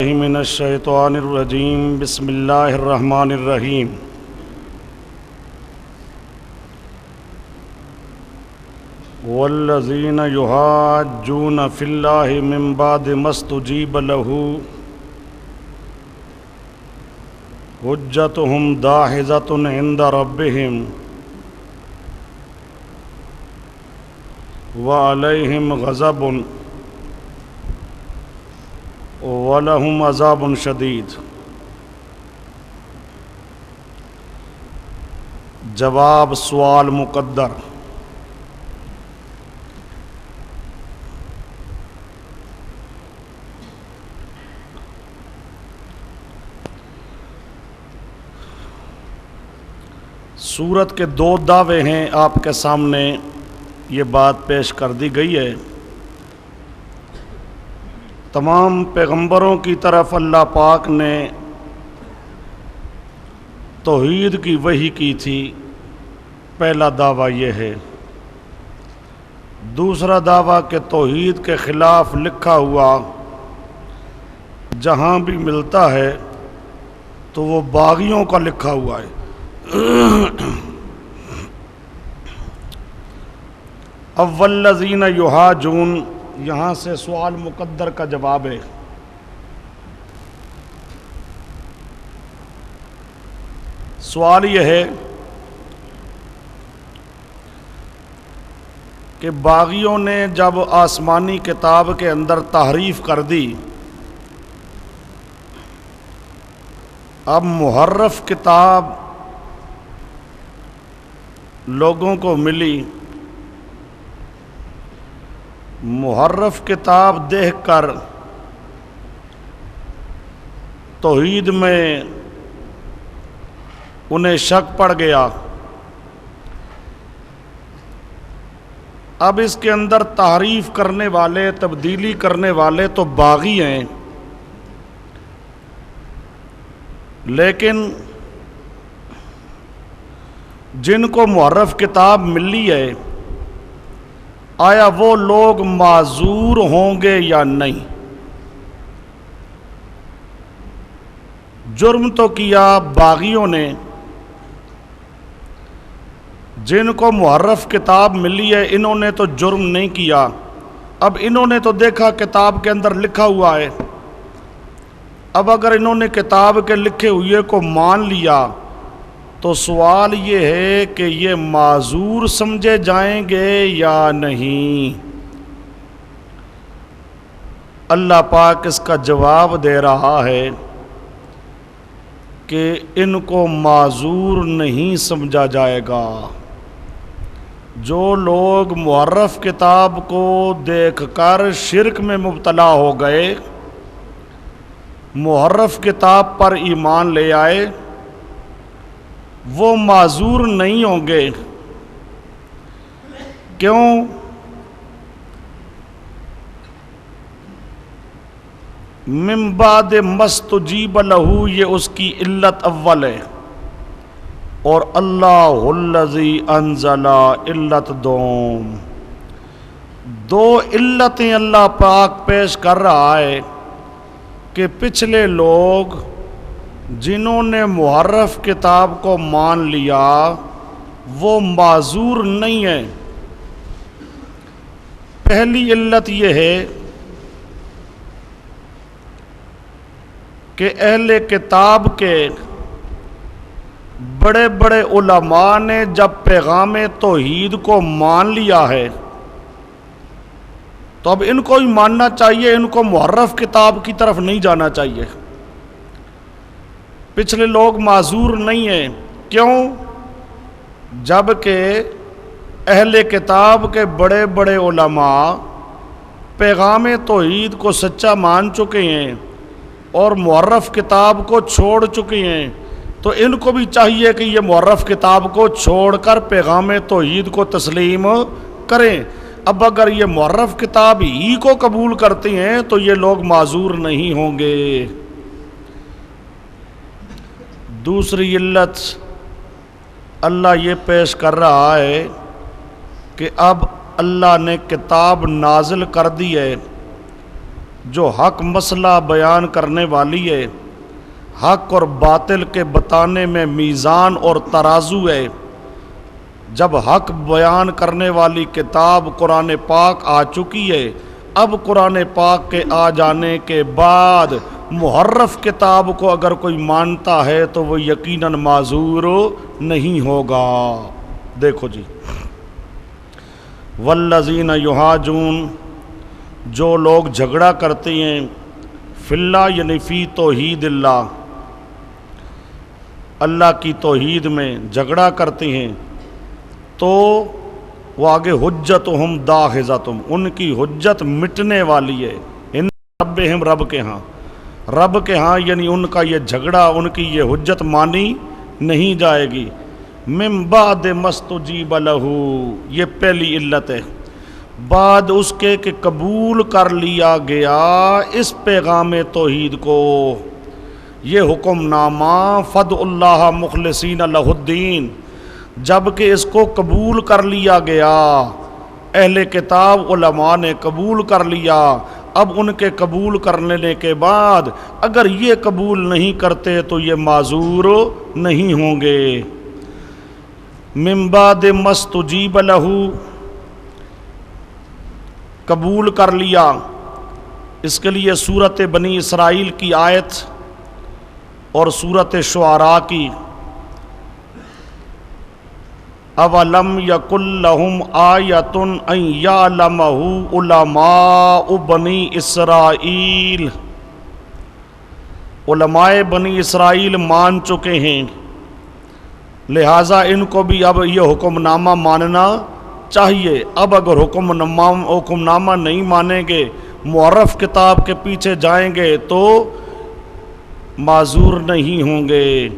من الشیطان الرجیم بسم اللہ الرحمن الرحیم والذین یحاجون فی اللہ من بعد ما استجیب لہ حجتہم داحضۃ عند ربہم وعلیہم غضب وَلَهُمْ عَذَابٌ شَدِيدٌ۔ جواب سوال مقدر۔ سورت کے دو دعوے ہیں، آپ کے سامنے یہ بات پیش کر دی گئی ہے۔ تمام پیغمبروں کی طرف اللہ پاک نے توحید کی وحی کی تھی۔ پہلا دعویٰ یہ ہے۔ دوسرا دعویٰ کہ توحید کے خلاف لکھا ہوا جہاں بھی ملتا ہے تو وہ باغیوں کا لکھا ہوا ہے۔ والذین یحاجون، یہاں سے سوال مقدر کا جواب ہے۔ سوال یہ ہے کہ باغیوں نے جب آسمانی کتاب کے اندر تحریف کر دی، اب محرف کتاب لوگوں کو ملی، محرف کتاب دیکھ کر توحید میں انہیں شک پڑ گیا۔ اب اس کے اندر تحریف کرنے والے، تبدیلی کرنے والے تو باغی ہیں، لیکن جن کو محرف کتاب ملی ہے، آیا وہ لوگ معذور ہوں گے یا نہیں؟ جرم تو کیا باغیوں نے، جن کو محرف کتاب ملی ہے انہوں نے تو جرم نہیں کیا۔ اب انہوں نے تو دیکھا کتاب کے اندر لکھا ہوا ہے، اب اگر انہوں نے کتاب کے لکھے ہوئے کو مان لیا تو سوال یہ ہے کہ یہ معذور سمجھے جائیں گے یا نہیں؟ اللہ پاک اس کا جواب دے رہا ہے کہ ان کو معذور نہیں سمجھا جائے گا۔ جو لوگ محرف کتاب کو دیکھ کر شرک میں مبتلا ہو گئے، محرف کتاب پر ایمان لے آئے، وہ معذور نہیں ہوں گے۔ کیوں؟ من بعد ما استجیب لہ، یہ اس کی علت اول ہے، اور اللہ الذی انزل علت دوم۔ دو علتیں اللہ پاک پیش کر رہا ہے کہ پچھلے لوگ جنہوں نے محرف کتاب کو مان لیا وہ معذور نہیں ہیں۔ پہلی علت یہ ہے کہ اہل کتاب کے بڑے بڑے علماء نے جب پیغام توحید کو مان لیا ہے تو اب ان کو ہی ماننا چاہیے، ان کو محرف کتاب کی طرف نہیں جانا چاہیے۔ پچھلے لوگ معذور نہیں ہیں۔ کیوں؟ جبکہ اہل کتاب کے بڑے بڑے علماء پیغام توحید کو سچا مان چکے ہیں اور محرف کتاب کو چھوڑ چکے ہیں، تو ان کو بھی چاہیے کہ یہ محرف کتاب کو چھوڑ کر پیغام توحید کو تسلیم کریں۔ اب اگر یہ محرف کتاب ہی کو قبول کرتے ہیں تو یہ لوگ معذور نہیں ہوں گے۔ دوسری علت اللہ یہ پیش کر رہا ہے کہ اب اللہ نے کتاب نازل کر دی ہے، جو حق مسئلہ بیان کرنے والی ہے، حق اور باطل کے بتانے میں میزان اور ترازو ہے۔ جب حق بیان کرنے والی کتاب قرآن پاک آ چکی ہے، اب قرآن پاک کے آ جانے کے بعد محرف کتاب کو اگر کوئی مانتا ہے تو وہ یقیناً معذور نہیں ہوگا۔ دیکھو جی، والذین یحاجون، جو لوگ جھگڑا کرتے ہیں، فی اللہ یعنی فی توحید اللہ، اللہ کی توحید میں جھگڑا کرتے ہیں، تو وہ آگے حجتہم داحضۃ، ان کی حجت مٹنے والی ہے، ان ربہم، رب کے ہاں یعنی ان کا یہ جھگڑا، ان کی یہ حجت مانی نہیں جائے گی۔ من بعد مستجیب لہ، یہ پہلی علت ہے، بعد اس کے کہ قبول کر لیا گیا اس پیغام توحید کو، یہ حکم نامہ فدعوا اللہ مخلصین لہ الدین، جب کہ اس کو قبول کر لیا گیا، اہل کتاب علماء نے قبول کر لیا، اب ان کے قبول کر لینے کے بعد اگر یہ قبول نہیں کرتے تو یہ معذور نہیں ہوں گے۔ من بعد مستجیب لہ، قبول کر لیا، اس کے لیے سورۃ بنی اسرائیل کی آیت اور سورۃ شعراء کی اولم یکن لہم آیۃ ان یعلمہ علماء بنی اسرائیل، علماء بنی اسرائیل مان چکے ہیں، لہٰذا ان کو بھی اب یہ حکم نامہ ماننا چاہیے۔ اب اگر حکم نامہ نہیں مانیں گے، معرف کتاب کے پیچھے جائیں گے تو معذور نہیں ہوں گے۔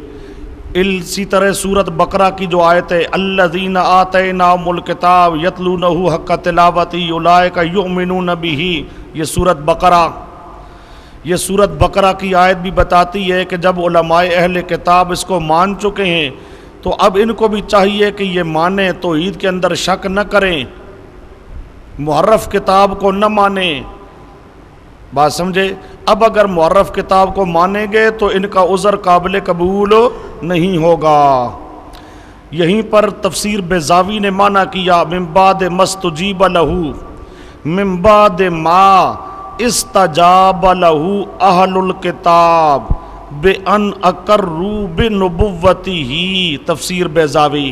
اسی طرح سورۃ بقرہ کی جو آیت ہے، الذین آتیناہم الکتاب یتلونہ حق تلاوتہ اولئک یؤمنون بہ، یہ سورۃ بقرہ کی آیت بھی بتاتی ہے کہ جب علماء اہل کتاب اس کو مان چکے ہیں تو اب ان کو بھی چاہیے کہ یہ مانیں، توحید کے اندر شک نہ کریں، محرف کتاب کو نہ مانیں۔ بات سمجھے؟ اب اگر معرف کتاب کو مانیں گے تو ان کا عذر قابل قبول نہیں ہوگا۔ یہیں پر تفسیر بیضاوی نے معنی کیا من بعد مستجیب لہ، من بعد ما استجاب لہ اہل الکتاب بان اقروا بنبوتہ، تفسیر بیضاوی،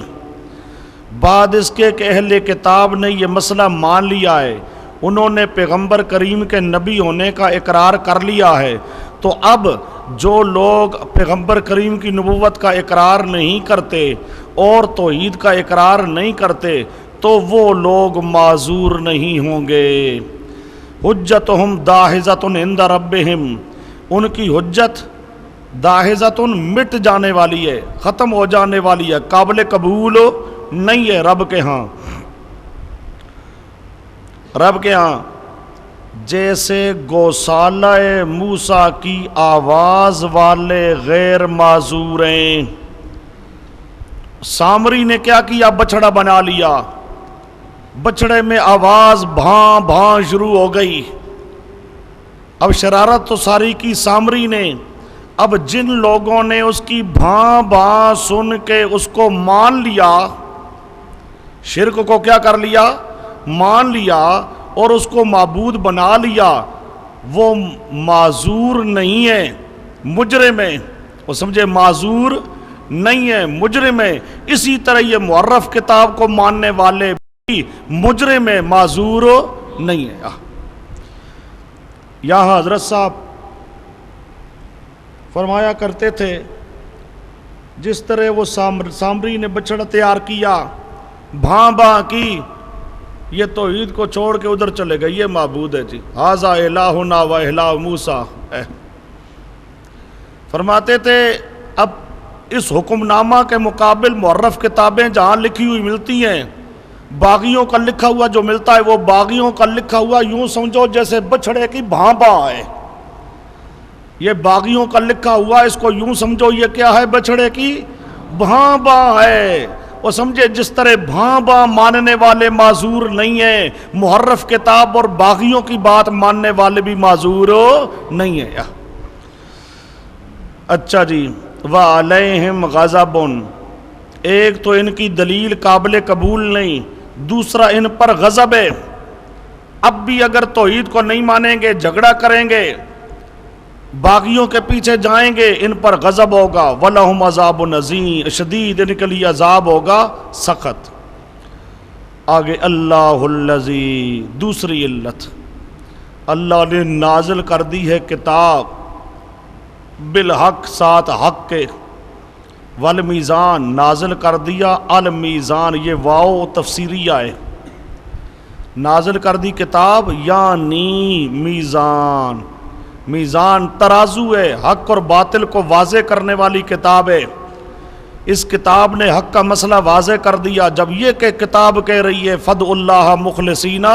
بعد اس کے کہ اہل کتاب نے یہ مسئلہ مان لیا ہے، انہوں نے پیغمبر کریم کے نبی ہونے کا اقرار کر لیا ہے، تو اب جو لوگ پیغمبر کریم کی نبوت کا اقرار نہیں کرتے اور توحید کا اقرار نہیں کرتے تو وہ لوگ معذور نہیں ہوں گے۔ حجتہم داحضۃ عند ربہم، ان کی حجت داحضۃ مٹ جانے والی ہے، ختم ہو جانے والی ہے، قابل قبول نہیں ہے رب کے ہاں۔ رب کے ہاں جیسے گوسالہ موسیٰ کی آواز والے غیر معذور ہیں۔ سامری نے کیا کیا؟ بچڑا بنا لیا، بچڑے میں آواز بھاں بھاں شروع ہو گئی۔ اب شرارت تو ساری کی سامری نے، اب جن لوگوں نے اس کی بھاں بھاں سن کے اس کو مان لیا، شرک کو کیا کر لیا؟ مان لیا اور اس کو معبود بنا لیا، وہ معذور نہیں ہے، مجرم ہے۔ وہ سمجھے؟ معذور نہیں ہے، مجرم ہے۔ اسی طرح یہ معرف کتاب کو ماننے والے بھی مجرم ہے، معذور نہیں ہے۔ یہاں حضرت صاحب فرمایا کرتے تھے جس طرح وہ سامری نے بچڑا تیار کیا، بھاں بھاں کی، یہ توحید کو چھوڑ کے ادھر چلے گئے، یہ معبود ہے جی، ھذا الہنا و الہ موسیٰ۔ فرماتے تھے اب اس حکم نامہ کے مقابل معرف کتابیں جہاں لکھی ہوئی ملتی ہیں، باغیوں کا لکھا ہوا جو ملتا ہے وہ باغیوں کا لکھا ہوا یوں سمجھو جیسے بچڑے کی بھاں بھاں ہے۔ یہ باغیوں کا لکھا ہوا، اس کو یوں سمجھو یہ کیا ہے؟ بچڑے کی بھاں بھاں ہے۔ وہ سمجھے جس طرح بھاں باں ماننے والے معذور نہیں ہیں، محرف کتاب اور باغیوں کی بات ماننے والے بھی معذور نہیں ہیں۔ اچھا جی، وَعَلَيْهِمْ غَضَبٌ، ایک تو ان کی دلیل قابل قبول نہیں، دوسرا ان پر غضب ہے۔ اب بھی اگر توحید کو نہیں مانیں گے، جھگڑا کریں گے، باغیوں کے پیچھے جائیں گے، ان پر غضب ہوگا۔ وَلَهُمْ عَذَابٌ عَظِيمٌ، شدید ان کے لیے عذاب ہوگا سخت۔ آگے اللہ الذی، دوسری علت، اللہ نے نازل کر دی ہے کتاب بالحق، ساتھ حق کے، والمیزان، نازل کر دیا المیزان، یہ واو تفسیریہ ہے، نازل کر دی کتاب یعنی میزان، میزان ترازو ہے، حق اور باطل کو واضح کرنے والی کتاب ہے۔ اس کتاب نے حق کا مسئلہ واضح کر دیا۔ جب یہ کہ کتاب کہہ رہی ہے فد اللہ مخلصین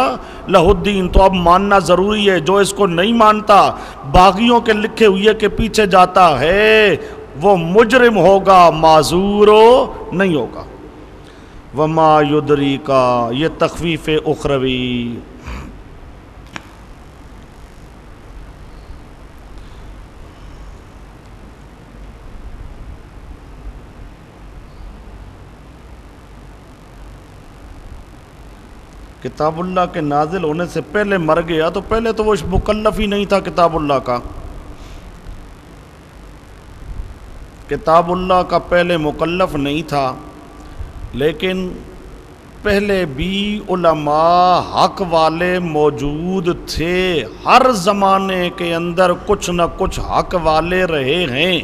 لہ الدین، تو اب ماننا ضروری ہے۔ جو اس کو نہیں مانتا، باغیوں کے لکھے ہوئے کے پیچھے جاتا ہے، وہ مجرم ہوگا، معذور نہیں ہوگا۔ وما یدریکا، یہ تخفیف اخروی، کتاب اللہ کے نازل ہونے سے پہلے مر گیا تو پہلے تو وہ مکلف ہی نہیں تھا کتاب اللہ کا، کتاب اللہ کا پہلے مکلف نہیں تھا، لیکن پہلے بھی علماء حق والے موجود تھے، ہر زمانے کے اندر کچھ نہ کچھ حق والے رہے ہیں۔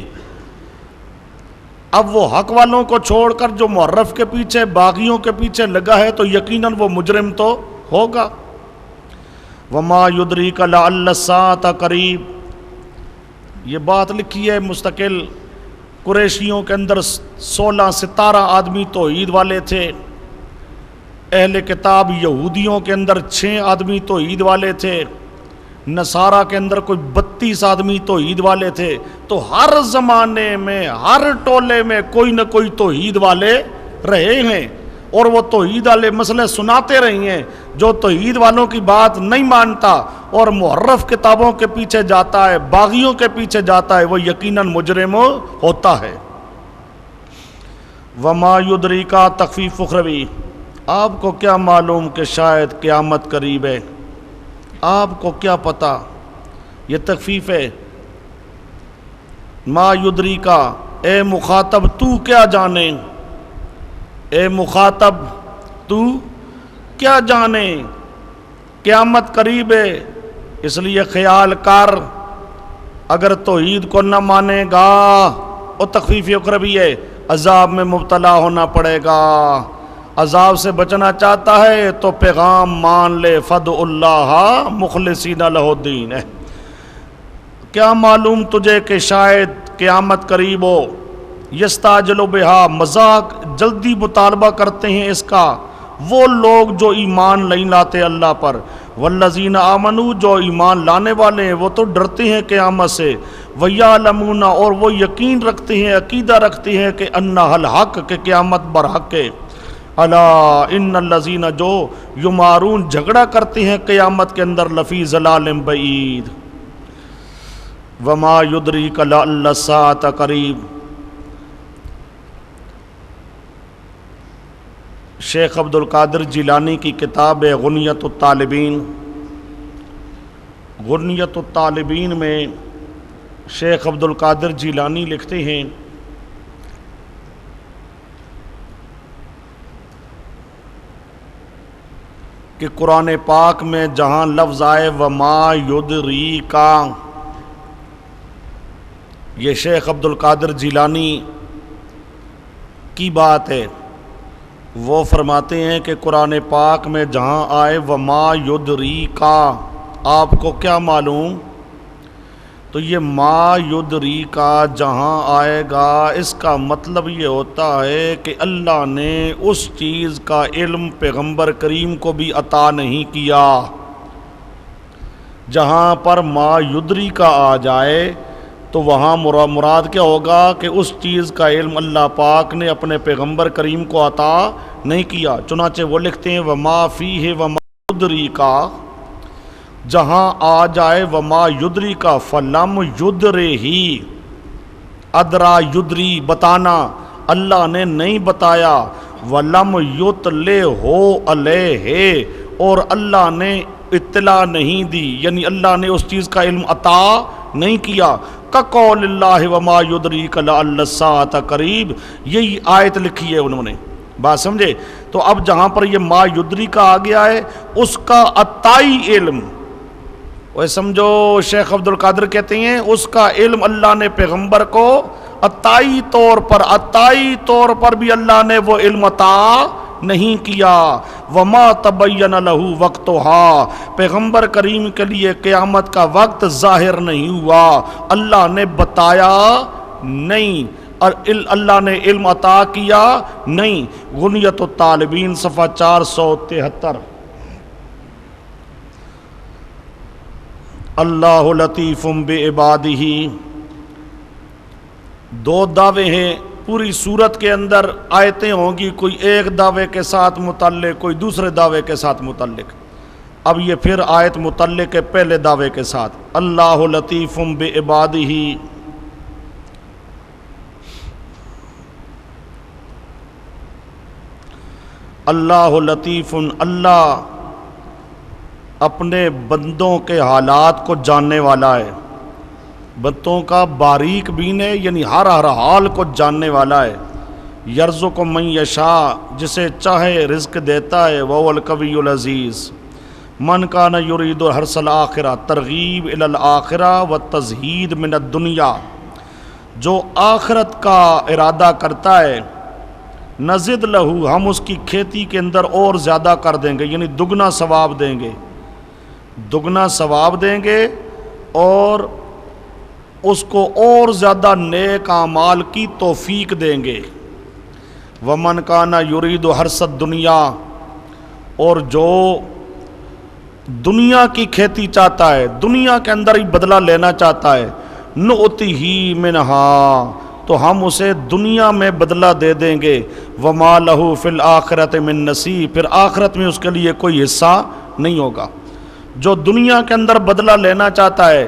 اب وہ حق والوں کو چھوڑ کر جو محرف کے پیچھے، باغیوں کے پیچھے لگا ہے تو یقیناً وہ مجرم تو ہوگا۔ وما یدریک لعل الساعۃ قریب، یہ بات لکھی ہے مستقل۔ قریشیوں کے اندر 16-17 آدمی توحید والے تھے، اہل کتاب یہودیوں کے اندر 6 آدمی توحید والے تھے، نصارہ کے اندر کوئی 32 آدمی توحید والے تھے۔ تو ہر زمانے میں، ہر ٹولے میں کوئی نہ کوئی توحید والے رہے ہیں، اور وہ توحید والے مسئلے سناتے رہے ہیں۔ جو توحید والوں کی بات نہیں مانتا اور محرف کتابوں کے پیچھے جاتا ہے، باغیوں کے پیچھے جاتا ہے، وہ یقیناً مجرم ہوتا ہے۔ وما یدریکا، تخفیف اخروی، آپ کو کیا معلوم کہ شاید قیامت قریب ہے، آپ کو کیا پتہ، یہ تخفیف ہے۔ ما یدریکا، اے مخاطب تو کیا جانے، اے مخاطب تو کیا جانے، قیامت قریب ہے، اس لیے خیال کر، اگر توحید کو نہ مانے گا، اور تخفیف اخروی ہے، عذاب میں مبتلا ہونا پڑے گا۔ عذاب سے بچنا چاہتا ہے تو پیغام مان لے، فد اللہ مخلصین لہ الدین ہے۔ کیا معلوم تجھے کہ شاید قیامت قریب ہو، یستعجل بہا، مذاق جلدی مطالبہ کرتے ہیں اس کا وہ لوگ جو ایمان نہیں لاتے اللہ پر، والذین آمنوا، جو ایمان لانے والے ہیں وہ تو ڈرتے ہیں قیامت سے، ویعلمون، اور وہ یقین رکھتے ہیں، عقیدہ رکھتے ہیں کہ انہا الحق، کہ قیامت برحق ہے۔ الا ان الذین، جو یمارون، جھگڑا کرتے ہیں قیامت کے اندر، لفی ضلال بعید۔ وما یدریک لعل الساعۃ قریب، شیخ عبد القادر جیلانی کی کتاب ہے غنیۃ الطالبین۔ غنیۃ الطالبین میں شیخ عبد القادر جیلانی لکھتے ہیں کہ قرآن پاک میں جہاں لفظ آئے وما یدریکا، یہ شیخ عبد القادر جیلانی کی بات ہے۔ وہ فرماتے ہیں کہ قرآن پاک میں جہاں آئے وما یدریکا، آپ کو کیا معلوم، تو یہ ما یدریکا جہاں آئے گا، اس کا مطلب یہ ہوتا ہے کہ اللہ نے اس چیز کا علم پیغمبر کریم کو بھی عطا نہیں کیا۔ جہاں پر ما یدریکا آ جائے تو وہاں مراد کیا ہوگا کہ اس چیز کا علم اللہ پاک نے اپنے پیغمبر کریم کو عطا نہیں کیا۔ چنانچہ وہ لکھتے ہیں وما فیہ وما یدری کا، جہاں آ جائے وما یدری کا فلم یدرے ہی، ادرا یدری بتانا، اللہ نے نہیں بتایا، ولم یتلے ہو علیہ، اور اللہ نے اطلاع نہیں دی، یعنی اللہ نے اس چیز کا علم عطا نہیں کیا۔ کقول اللہ وما یدریک لعل الساعۃ قریب، یہی آیت لکھی ہے انہوں نے، بات سمجھے؟ تو اب جہاں پر یہ ما یدریک آ گیا ہے، اس کا عطائی علم، وہ سمجھو شیخ عبد القادر کہتے ہیں اس کا علم اللہ نے پیغمبر کو عطائی طور پر بھی اللہ نے وہ علم عطا نہیں کیا۔ وما تبین لہ وقتہا، پیغمبر کریم کے لیے قیامت کا وقت ظاہر نہیں ہوا، اللہ نے بتایا نہیں، اور اللہ نے علم عطا کیا نہیں۔ غنیت الطالبین صفحہ 473۔ اللہ لطیف بعبادہ، دو دعوے ہیں پوری صورت کے اندر، آیتیں ہوں گی، کوئی ایک دعوے کے ساتھ متعلق، کوئی دوسرے دعوے کے ساتھ متعلق۔ اب یہ پھر آیت متعلق ہے پہلے دعوے کے ساتھ، اللہ لطیف بعبادہ۔ اللہ لطیف، اللہ اپنے بندوں کے حالات کو جاننے والا ہے، بندوں کا باریک بین ہے، یعنی ہر حال کو جاننے والا ہے۔ یرزق من یشاء، جسے چاہے رزق دیتا ہے، وہو القوی العزیز۔ من کان یرید حرث الآخرہ، ترغیب الی الآخرہ والتزہید من الدنیا، جو آخرت کا ارادہ کرتا ہے، نزد لہو، ہم اس کی کھیتی کے اندر اور زیادہ کر دیں گے، یعنی دگنا ثواب دیں گے، دگنا ثواب دیں گے، اور اس کو اور زیادہ نیک اعمال کی توفیق دیں گے۔ ومن کان یرید حرث الدنیا، اور جو دنیا کی کھیتی چاہتا ہے، دنیا کے اندر ہی بدلہ لینا چاہتا ہے، نؤتیہ منہا، تو ہم اسے دنیا میں بدلہ دے دیں گے، وما لہ فی الآخرۃ من نصیب، پھر آخرت میں اس کے لیے کوئی حصہ نہیں ہوگا۔ جو دنیا کے اندر بدلہ لینا چاہتا ہے،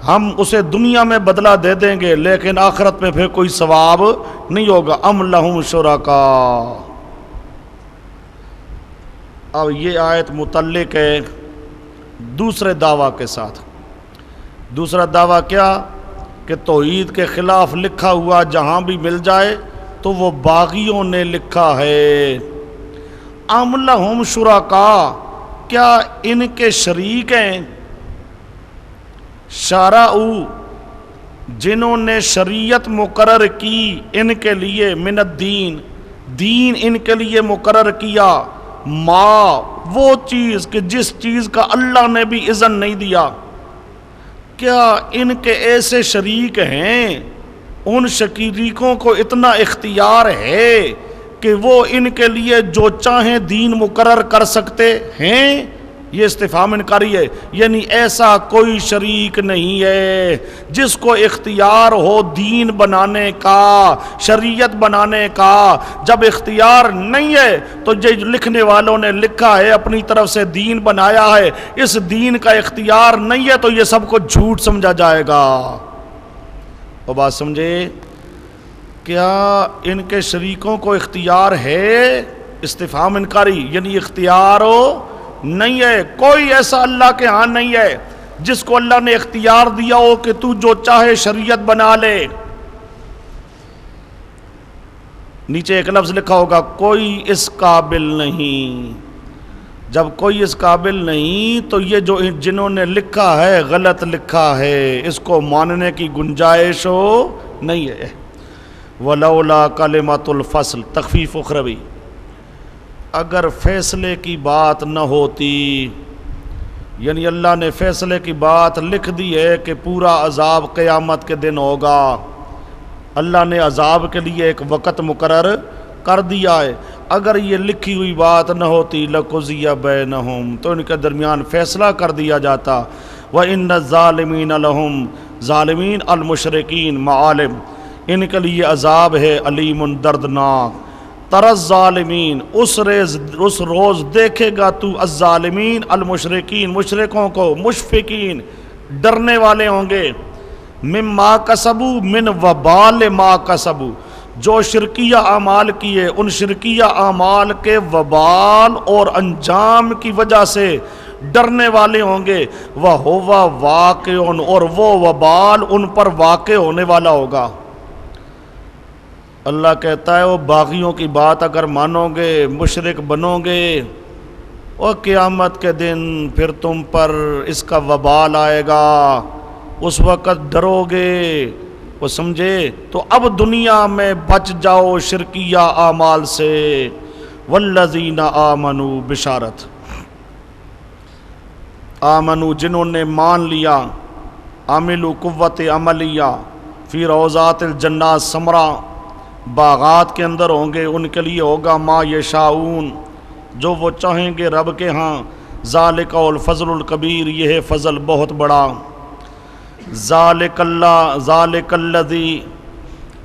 ہم اسے دنیا میں بدلہ دے دیں گے، لیکن آخرت میں پھر کوئی ثواب نہیں ہوگا۔ ام لہم شرکاء، اب یہ آیت متعلق ہے دوسرے دعویٰ کے ساتھ۔ دوسرا دعویٰ کیا؟ کہ توحید کے خلاف لکھا ہوا جہاں بھی مل جائے تو وہ باغیوں نے لکھا ہے۔ ام لہم شرکاء، کیا ان کے شریک ہیں؟ شرعوا، جنہوں نے شریعت مقرر کی ان کے لیے، من الدین، دین ان کے لیے مقرر کیا، ما، وہ چیز کہ جس چیز کا اللہ نے بھی اذن نہیں دیا۔ کیا ان کے ایسے شریک ہیں، ان شریکوں کو اتنا اختیار ہے کہ وہ ان کے لیے جو چاہیں دین مقرر کر سکتے ہیں؟ یہ استفہام انکاری ہے، یعنی ایسا کوئی شریک نہیں ہے جس کو اختیار ہو دین بنانے کا، شریعت بنانے کا۔ جب اختیار نہیں ہے تو جو لکھنے والوں نے لکھا ہے، اپنی طرف سے دین بنایا ہے، اس دین کا اختیار نہیں ہے تو یہ سب کو جھوٹ سمجھا جائے گا۔ وہ بات سمجھے؟ کیا ان کے شریکوں کو اختیار ہے؟ استفہام انکاری، یعنی اختیار ہو نہیں ہے، کوئی ایسا اللہ کے ہاں نہیں ہے جس کو اللہ نے اختیار دیا ہو کہ تو جو چاہے شریعت بنا لے۔ نیچے ایک لفظ لکھا ہوگا، کوئی اس قابل نہیں۔ جب کوئی اس قابل نہیں تو یہ جو جنہوں نے لکھا ہے غلط لکھا ہے، اس کو ماننے کی گنجائش ہو نہیں ہے۔ ولولا کلمۃ الفصل، تخفیف اخروی، اگر فیصلے کی بات نہ ہوتی، یعنی اللہ نے فیصلے کی بات لکھ دی ہے کہ پورا عذاب قیامت کے دن ہوگا، اللہ نے عذاب کے لیے ایک وقت مقرر کر دیا ہے، اگر یہ لکھی ہوئی بات نہ ہوتی لقضی بینہم، تو ان کے درمیان فیصلہ کر دیا جاتا۔ وَإِنَّ الظَّالِمِينَ لَهُمْ، ظالمین المشرکین معالم، ان کے لیے عذاب ہے علیم دردناک۔ تر الظالمین، اس روز دیکھے گا تو الظالمین المشرکین، مشرکوں کو، مشفقین، ڈرنے والے ہوں گے، مما کسبو، من وبال ما کسبو، جو شرکیہ اعمال کیے ان شرکیہ اعمال کے وبال اور انجام کی وجہ سے ڈرنے والے ہوں گے۔ وَهُوَ واقع، اور وہ وبال ان پر واقع ہونے والا ہوگا۔ اللہ کہتا ہے وہ باغیوں کی بات اگر مانو گے، مشرک بنو گے، اور قیامت کے دن پھر تم پر اس کا وبال آئے گا، اس وقت ڈرو گے، وہ سمجھے؟ تو اب دنیا میں بچ جاؤ شرکیہ اعمال سے۔ والذین آمنوا، بشارت، آمنوا جنہوں نے مان لیا، عملوا قوت عملیہ، فی روضات الجنات ثمرہ، باغات کے اندر ہوں گے، ان کے لیے ہوگا ما یشاؤون، جو وہ چاہیں گے رب کے ہاں۔ ذالک الفضل الکبیر، یہ ہے فضل بہت بڑا۔ ذالک الذی،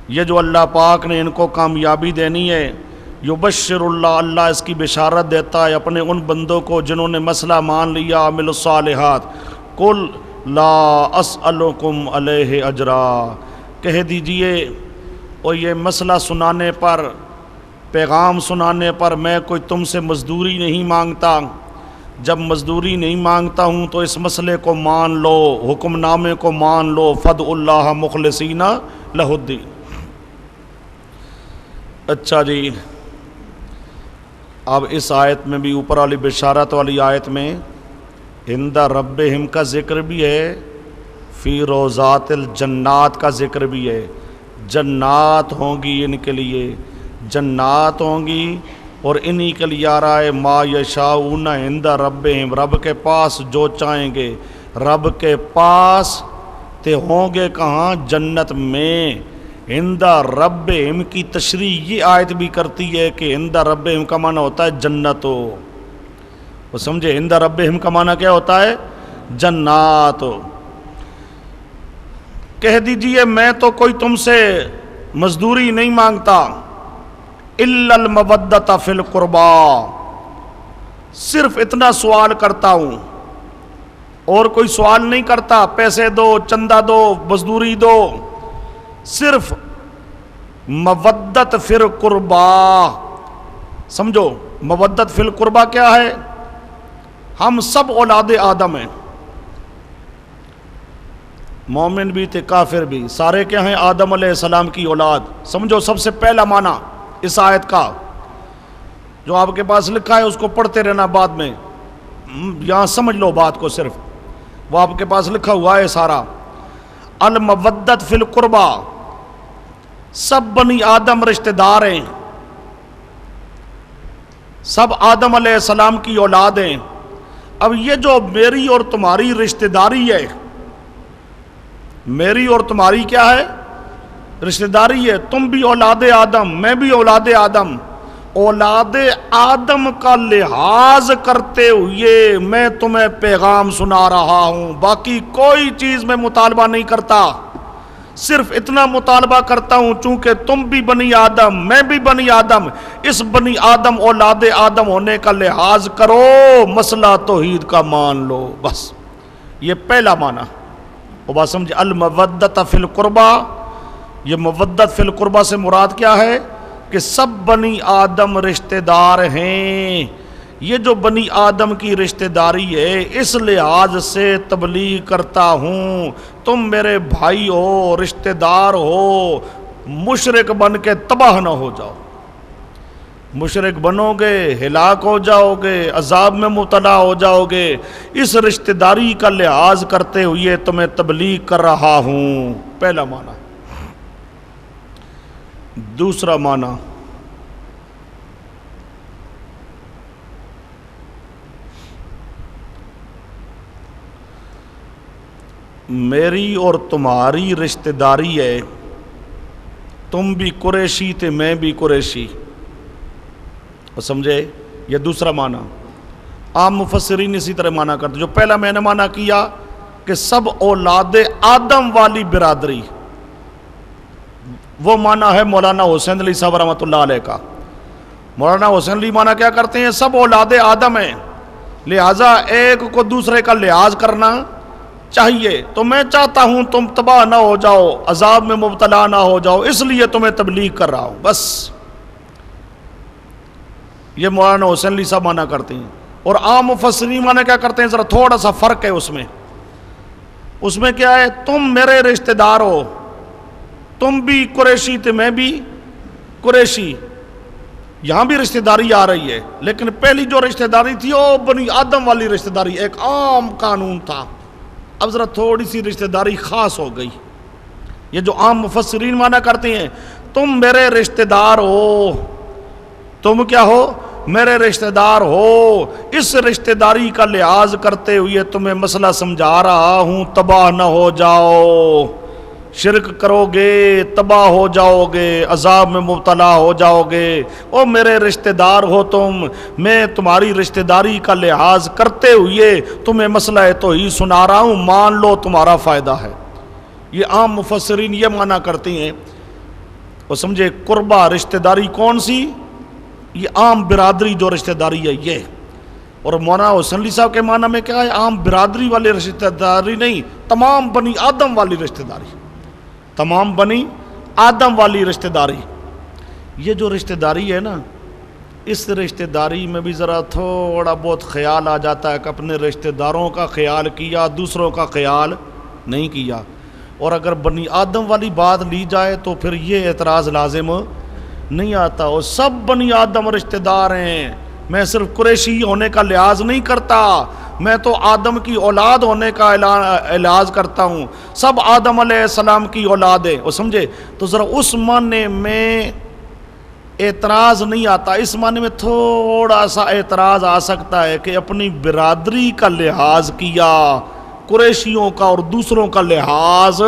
یہ جو اللہ پاک نے ان کو کامیابی دینی ہے، یبشر اللہ، اللہ اس کی بشارت دیتا ہے اپنے ان بندوں کو جنہوں نے مسئلہ مان لیا، عمل الصالحات۔ قل لا اسألکم علیہ اجرا، کہہ دیجئے اور یہ مسئلہ سنانے پر، پیغام سنانے پر میں کوئی تم سے مزدوری نہیں مانگتا۔ جب مزدوری نہیں مانگتا ہوں تو اس مسئلے کو مان لو، حکم نامے کو مان لو۔ فدعوا اللہ مخلصین لہ الدین۔ اچھا جی، اب اس آیت میں بھی، اوپر والی بشارت والی آیت میں عند ربہم کا ذکر بھی ہے، فی روضات الجنات کا ذکر بھی ہے۔ جنات ہوں گی ان کے لیے، جنات ہوں گی، اور انہی کے لیے آ رہا ہے ما یشاؤون عند ربہم، رب کے پاس جو چاہیں گے، رب کے پاس تے ہوں گے کہاں؟ جنت میں۔ عند ربہم کی تشریح یہ آیت بھی کرتی ہے کہ عند ربہم کا معنی ہوتا ہے جنت ہو، وہ سمجھے؟ عند ربہم کا معنی کیا ہوتا ہے؟ جنات ہو۔ کہہ دیجئے میں تو کوئی تم سے مزدوری نہیں مانگتا، الا المودۃ فی القربا، صرف اتنا سوال کرتا ہوں، اور کوئی سوال نہیں کرتا، پیسے دو، چندہ دو، مزدوری دو، صرف مودت فی القربا۔ سمجھو مودت فی القربا کیا ہے؟ ہم سب اولاد آدم ہیں، مومن بھی تھے، کافر بھی، سارے کیا ہیں؟ آدم علیہ السلام کی اولاد۔ سمجھو سب سے پہلا معنی اس آیت کا، جو آپ کے پاس لکھا ہے اس کو پڑھتے رہنا بعد میں، یہاں سمجھ لو بات کو، صرف وہ آپ کے پاس لکھا ہوا ہے سارا۔ المودت فی القربا، سب بنی آدم رشتہ دار ہیں، سب آدم علیہ السلام کی اولاد ہیں۔ اب یہ جو میری اور تمہاری رشتہ داری ہے، میری اور تمہاری کیا ہے؟ رشتہ داری ہے۔ تم بھی اولاد آدم، میں بھی اولاد آدم، اولاد آدم کا لحاظ کرتے ہوئے میں تمہیں پیغام سنا رہا ہوں، باقی کوئی چیز میں مطالبہ نہیں کرتا، صرف اتنا مطالبہ کرتا ہوں چونکہ تم بھی بنی آدم، میں بھی بنی آدم، اس بنی آدم اولاد آدم ہونے کا لحاظ کرو، مسئلہ توحید کا مان لو، بس یہ پہلا معنی۔ وہ بات سمجھے؟ المودۃ فی القربا، یہ مودت فی القربا سے مراد کیا ہے؟ کہ سب بنی آدم رشتہ دار ہیں۔ یہ جو بنی آدم کی رشتہ داری ہے اس لحاظ سے تبلیغ کرتا ہوں، تم میرے بھائی ہو، رشتہ دار ہو، مشرک بن کے تباہ نہ ہو جاؤ۔ مشرک بنو گے ہلاک ہو جاؤ گے، عذاب میں مبتلا ہو جاؤ گے۔ اس رشتہ داری کا لحاظ کرتے ہوئے تمہیں تبلیغ کر رہا ہوں، پہلا معنی۔ دوسرا معنی، میری اور تمہاری رشتہ داری ہے، تم بھی قریشی تھے، میں بھی قریشی، سمجھے؟ یہ دوسرا معنی۔ عام مفسرین اسی طرح معنی کرتے، جو پہلا میں نے معنی کیا کہ سب اولاد آدم والی برادری، وہ معنی ہے مولانا حسین علی صاحب رحمۃ اللہ علیہ کا۔ مولانا حسین علی معنی کیا کرتے ہیں؟ سب اولاد آدم ہیں، لہٰذا ایک کو دوسرے کا لحاظ کرنا چاہیے۔ تو میں چاہتا ہوں تم تباہ نہ ہو جاؤ، عذاب میں مبتلا نہ ہو جاؤ، اس لیے تمہیں تبلیغ کر رہا ہوں، بس۔ یہ مولانا حسین علی صاحب معنی کرتے ہیں۔ اور عام مفسرین معنی کیا کرتے ہیں؟ ذرا تھوڑا سا فرق ہے اس میں کیا ہے؟ تم میرے رشتہ دار ہو، تم بھی قریشی تھے، میں بھی قریشی، یہاں بھی رشتہ داری آ رہی ہے، لیکن پہلی جو رشتہ داری تھی وہ بنی آدم والی رشتہ داری، ایک عام قانون تھا۔ اب ذرا تھوڑی سی رشتہ داری خاص ہو گئی۔ یہ جو عام مفسرین معنی کرتے ہیں، تم میرے رشتہ دار ہو، تم کیا ہو؟ میرے رشتہ دار ہو، اس رشتہ داری کا لحاظ کرتے ہوئے تمہیں مسئلہ سمجھا رہا ہوں، تباہ نہ ہو جاؤ، شرک کرو گے تباہ ہو جاؤ گے، عذاب میں مبتلا ہو جاؤ گے۔ او میرے رشتہ دار ہو تم، میں تمہاری رشتہ داری کا لحاظ کرتے ہوئے تمہیں مسئلہ توحید سنا رہا ہوں، مان لو تمہارا فائدہ ہے۔ یہ عام مفسرین یہ معنی کرتے ہیں۔ اور سمجھے قربہ رشتہ داری کون سی؟ یہ عام برادری جو رشتہ داری ہے یہ۔ اور مولانا حسین علی صاحب کے معنی میں کیا ہے؟ عام برادری والی رشتہ داری نہیں، تمام بنی آدم والی رشتہ داری، تمام بنی آدم والی رشتہ داری۔ یہ جو رشتہ داری ہے نا، اس رشتہ داری میں بھی ذرا تھوڑا بہت خیال آ جاتا ہے کہ اپنے رشتہ داروں کا خیال کیا، دوسروں کا خیال نہیں کیا۔ اور اگر بنی آدم والی بات لی جائے تو پھر یہ اعتراض لازم نہیں آتا۔ اور سب بنی آدم رشتہ دار ہیں، میں صرف قریشی ہونے کا لحاظ نہیں کرتا، میں تو آدم کی اولاد ہونے کا لحاظ کرتا ہوں، سب آدم علیہ السلام کی اولاد ہے۔ اور سمجھے تو ذرا اس معنی میں اعتراض نہیں آتا، اس معنی میں تھوڑا سا اعتراض آ سکتا ہے کہ اپنی برادری کا لحاظ کیا، قریشیوں کا اور دوسروں کا لحاظ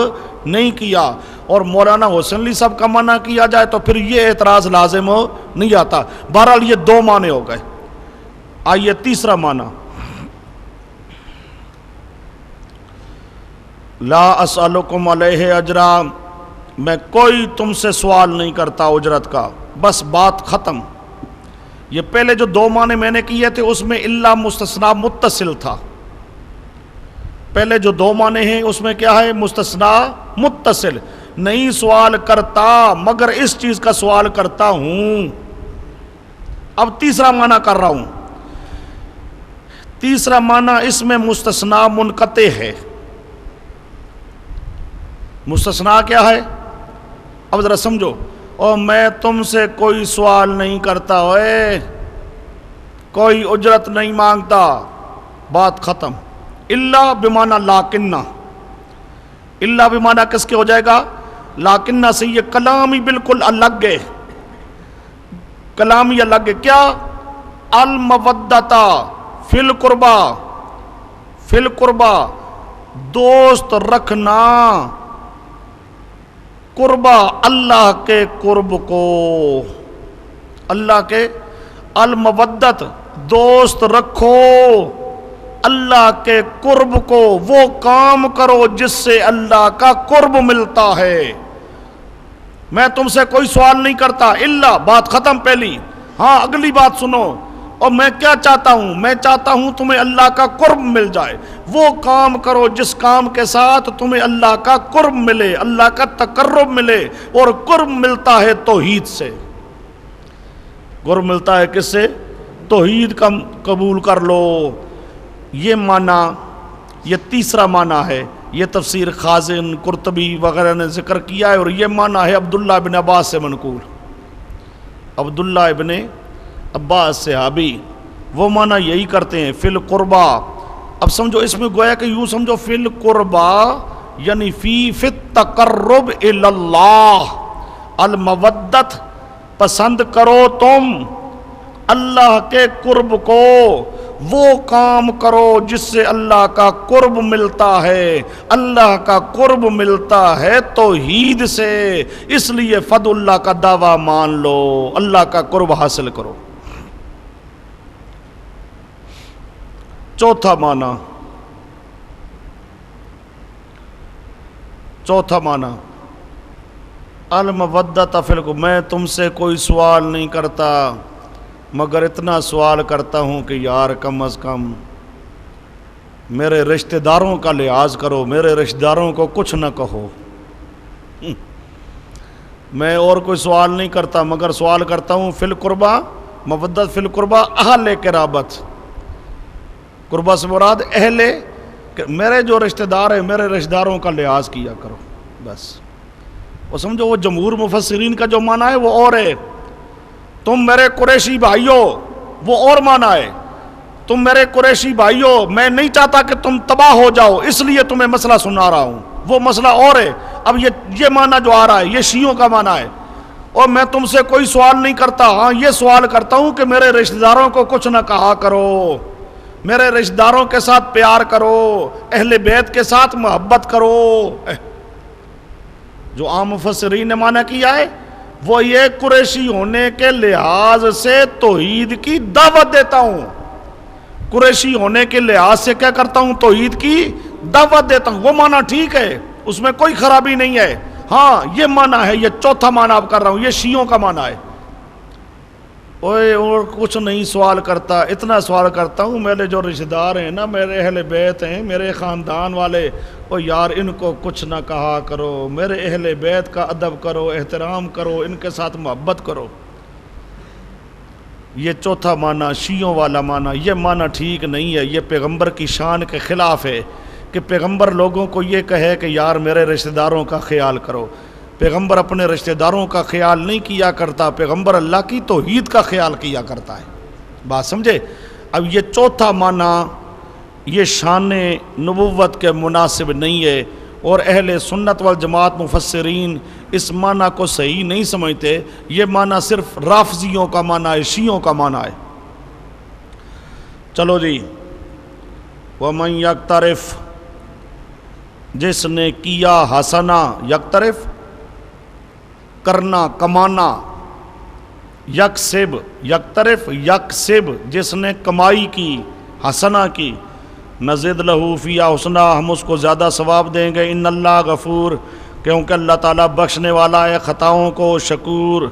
نہیں کیا۔ اور مولانا حسین علی صاحب کا معنی کیا جائے تو پھر یہ اعتراض لازم نہیں آتا۔ بہرحال یہ دو معنی ہو گئے۔ آئیے تیسرا معنی، لا اسألکم علیہ اجرا، میں کوئی تم سے سوال نہیں کرتا اجرت کا، بس بات ختم۔ یہ پہلے جو دو معنی میں نے کیے تھے اس میں الا مستثنا متصل تھا، پہلے جو دو معنی ہیں اس میں کیا ہے؟ مستثنا متصل، نہیں سوال کرتا مگر اس چیز کا سوال کرتا ہوں۔ اب تیسرا معنی کر رہا ہوں۔ تیسرا معنی اس میں مستثنا منقطع ہے۔ مستثنا کیا ہے؟ اب ذرا سمجھو، اور میں تم سے کوئی سوال نہیں کرتا، اوے کوئی اجرت نہیں مانگتا، بات ختم۔ الا بمعنی لاکنہ، الا بمعنی کس کے ہو جائے گا؟ لاکنہ سے۔ یہ کلام ہی بالکل الگ ہے، کلام ہی الگ ہے۔ کیا؟ المودۃ فی القربہ، فی القربہ دوست رکھنا، قربہ اللہ کے قرب کو، اللہ کے، المودت دوست رکھو اللہ کے قرب کو، وہ کام کرو جس سے اللہ کا قرب ملتا ہے۔ میں تم سے کوئی سوال نہیں کرتا، الا بات ختم پہلی۔ ہاں اگلی بات سنو، اور میں کیا چاہتا ہوں؟ میں چاہتا ہوں تمہیں اللہ کا قرب مل جائے، وہ کام کرو جس کام کے ساتھ تمہیں اللہ کا قرب ملے، اللہ کا تقرب ملے۔ اور قرب ملتا ہے توحید سے، قرب ملتا ہے کس سے؟ توحید کا قبول کر لو۔ یہ معنی، یہ تیسرا معنی ہے، یہ تفسیر خازن، قرطبی وغیرہ نے ذکر کیا ہے، اور یہ معنی ہے عبداللہ بن عباس سے منقول۔ عبداللہ ابن عباس صحابی وہ معنی یہی کرتے ہیں، فی القربہ۔ اب سمجھو اس میں گویا کہ یوں سمجھو، فی القربہ یعنی فی التقرب الی اللہ، المودت پسند کرو تم اللہ کے قرب کو، وہ کام کرو جس سے اللہ کا قرب ملتا ہے۔ اللہ کا قرب ملتا ہے توحید سے، اس لیے فد اللہ کا دعویٰ مان لو، اللہ کا قرب حاصل کرو۔ چوتھا معنی، چوتھا معنی المودۃ فی القربہ، میں تم سے کوئی سوال نہیں کرتا مگر اتنا سوال کرتا ہوں کہ یار کم از کم میرے رشتہ داروں کا لحاظ کرو، میرے رشتہ داروں کو کچھ نہ کہو۔ میں اور کوئی سوال نہیں کرتا مگر سوال کرتا ہوں فی القربہ، مودت فی القربہ اہل قرابت، قربہ سے مراد اہل، میرے جو رشتہ دار ہیں میرے رشتہ داروں کا لحاظ کیا کرو بس۔ وہ سمجھو وہ جمہور مفسرین کا جو معنی ہے وہ اور ہے، تم میرے قریشی بھائیو وہ اور معنی ہے، تم میرے قریشی بھائیو میں نہیں چاہتا کہ تم تباہ ہو جاؤ اس لیے تمہیں مسئلہ سنا رہا ہوں، وہ مسئلہ اور ہے۔ اب یہ معنی جو آ رہا ہے یہ شیعوں کا معنی ہے، اور میں تم سے کوئی سوال نہیں کرتا، ہاں یہ سوال کرتا ہوں کہ میرے رشتہ داروں کو کچھ نہ کہا کرو، میرے رشتہ داروں کے ساتھ پیار کرو، اہل بیت کے ساتھ محبت کرو۔ جو عام مفسرین نے معنی کیا ہے وہ یہ قریشی ہونے کے لحاظ سے توحید کی دعوت دیتا ہوں، قریشی ہونے کے لحاظ سے کیا کرتا ہوں، توحید کی دعوت دیتا ہوں۔ وہ معنی ٹھیک ہے، اس میں کوئی خرابی نہیں ہے، ہاں یہ معنی ہے، یہ چوتھا معنی آپ کر رہا ہوں، یہ شیعوں کا معنی ہے۔ اوے اور کچھ نہیں سوال کرتا، اتنا سوال کرتا ہوں میرے جو رشتہ دار ہیں نا، میرے اہل بیت ہیں، میرے خاندان والے، او یار ان کو کچھ نہ کہا کرو، میرے اہل بیت کا ادب کرو، احترام کرو، ان کے ساتھ محبت کرو۔ یہ چوتھا معنی شیعوں والا معنی، یہ معنی ٹھیک نہیں ہے، یہ پیغمبر کی شان کے خلاف ہے کہ پیغمبر لوگوں کو یہ کہے کہ یار میرے رشتہ داروں کا خیال کرو۔ پیغمبر اپنے رشتہ داروں کا خیال نہیں کیا کرتا، پیغمبر اللہ کی توحید کا خیال کیا کرتا ہے۔ بات سمجھے؟ اب یہ چوتھا معنی یہ شان نبوت کے مناسب نہیں ہے، اور اہل سنت والجماعت مفسرین اس معنی کو صحیح نہیں سمجھتے، یہ معنی صرف رافضیوں کا معنی ہے، شیعوں کا معنی ہے۔ چلو جی، وَمَنْ يَقْتَرِفْ، جس نے کیا حسنا، یقترف کرنا کمانا، یکسب یکترف یکسب جس نے کمائی کی، حسنا کی، نزد لہو فیہا حسنا، ہم اس کو زیادہ ثواب دیں گے، ان اللہ غفور، کیونکہ اللہ تعالیٰ بخشنے والا ہے خطاؤں کو، شکور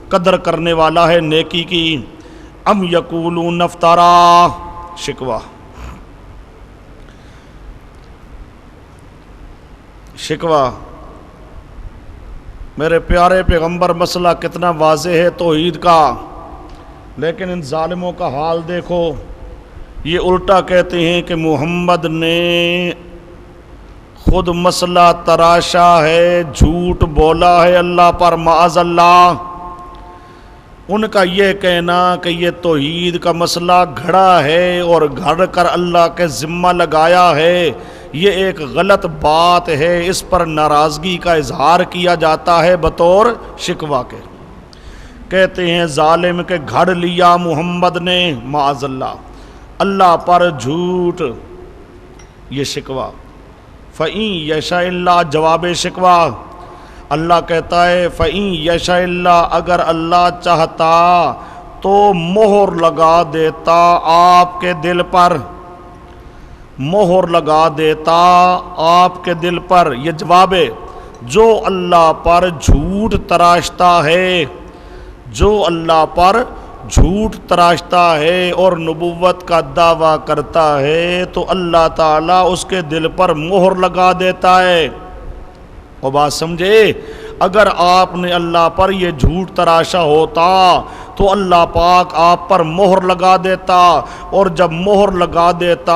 قدر کرنے والا ہے نیکی کی۔ ام یقولون افترا، شکوہ شکوہ، میرے پیارے پیغمبر مسئلہ کتنا واضح ہے توحید کا، لیکن ان ظالموں کا حال دیکھو، یہ الٹا کہتے ہیں کہ محمد نے خود مسئلہ تراشا ہے، جھوٹ بولا ہے اللہ پر، معاذ اللہ۔ ان کا یہ کہنا کہ یہ توحید کا مسئلہ گھڑا ہے اور گھڑ کر اللہ کے ذمہ لگایا ہے، یہ ایک غلط بات ہے، اس پر ناراضگی کا اظہار کیا جاتا ہے بطور شکوہ کے۔ کہتے ہیں ظالم کے گھڑ لیا محمد نے، معاذ اللہ، اللہ پر جھوٹ، یہ شکوہ۔ فَإِن يَشَإِ اللَّهُ، جواب شکوہ، اللہ کہتا ہے فَإِن يَشَإِ اللَّهُ، اگر اللہ چاہتا تو مہر لگا دیتا آپ کے دل پر، مہر لگا دیتا آپ کے دل پر۔ یہ جواب ہے، جو اللہ پر جھوٹ تراشتا ہے، جو اللہ پر جھوٹ تراشتا ہے اور نبوت کا دعویٰ کرتا ہے تو اللہ تعالیٰ اس کے دل پر مہر لگا دیتا ہے۔ وہ بات سمجھے؟ اگر آپ نے اللہ پر یہ جھوٹ تراشا ہوتا تو اللہ پاک آپ پر مہر لگا دیتا، اور جب مہر لگا دیتا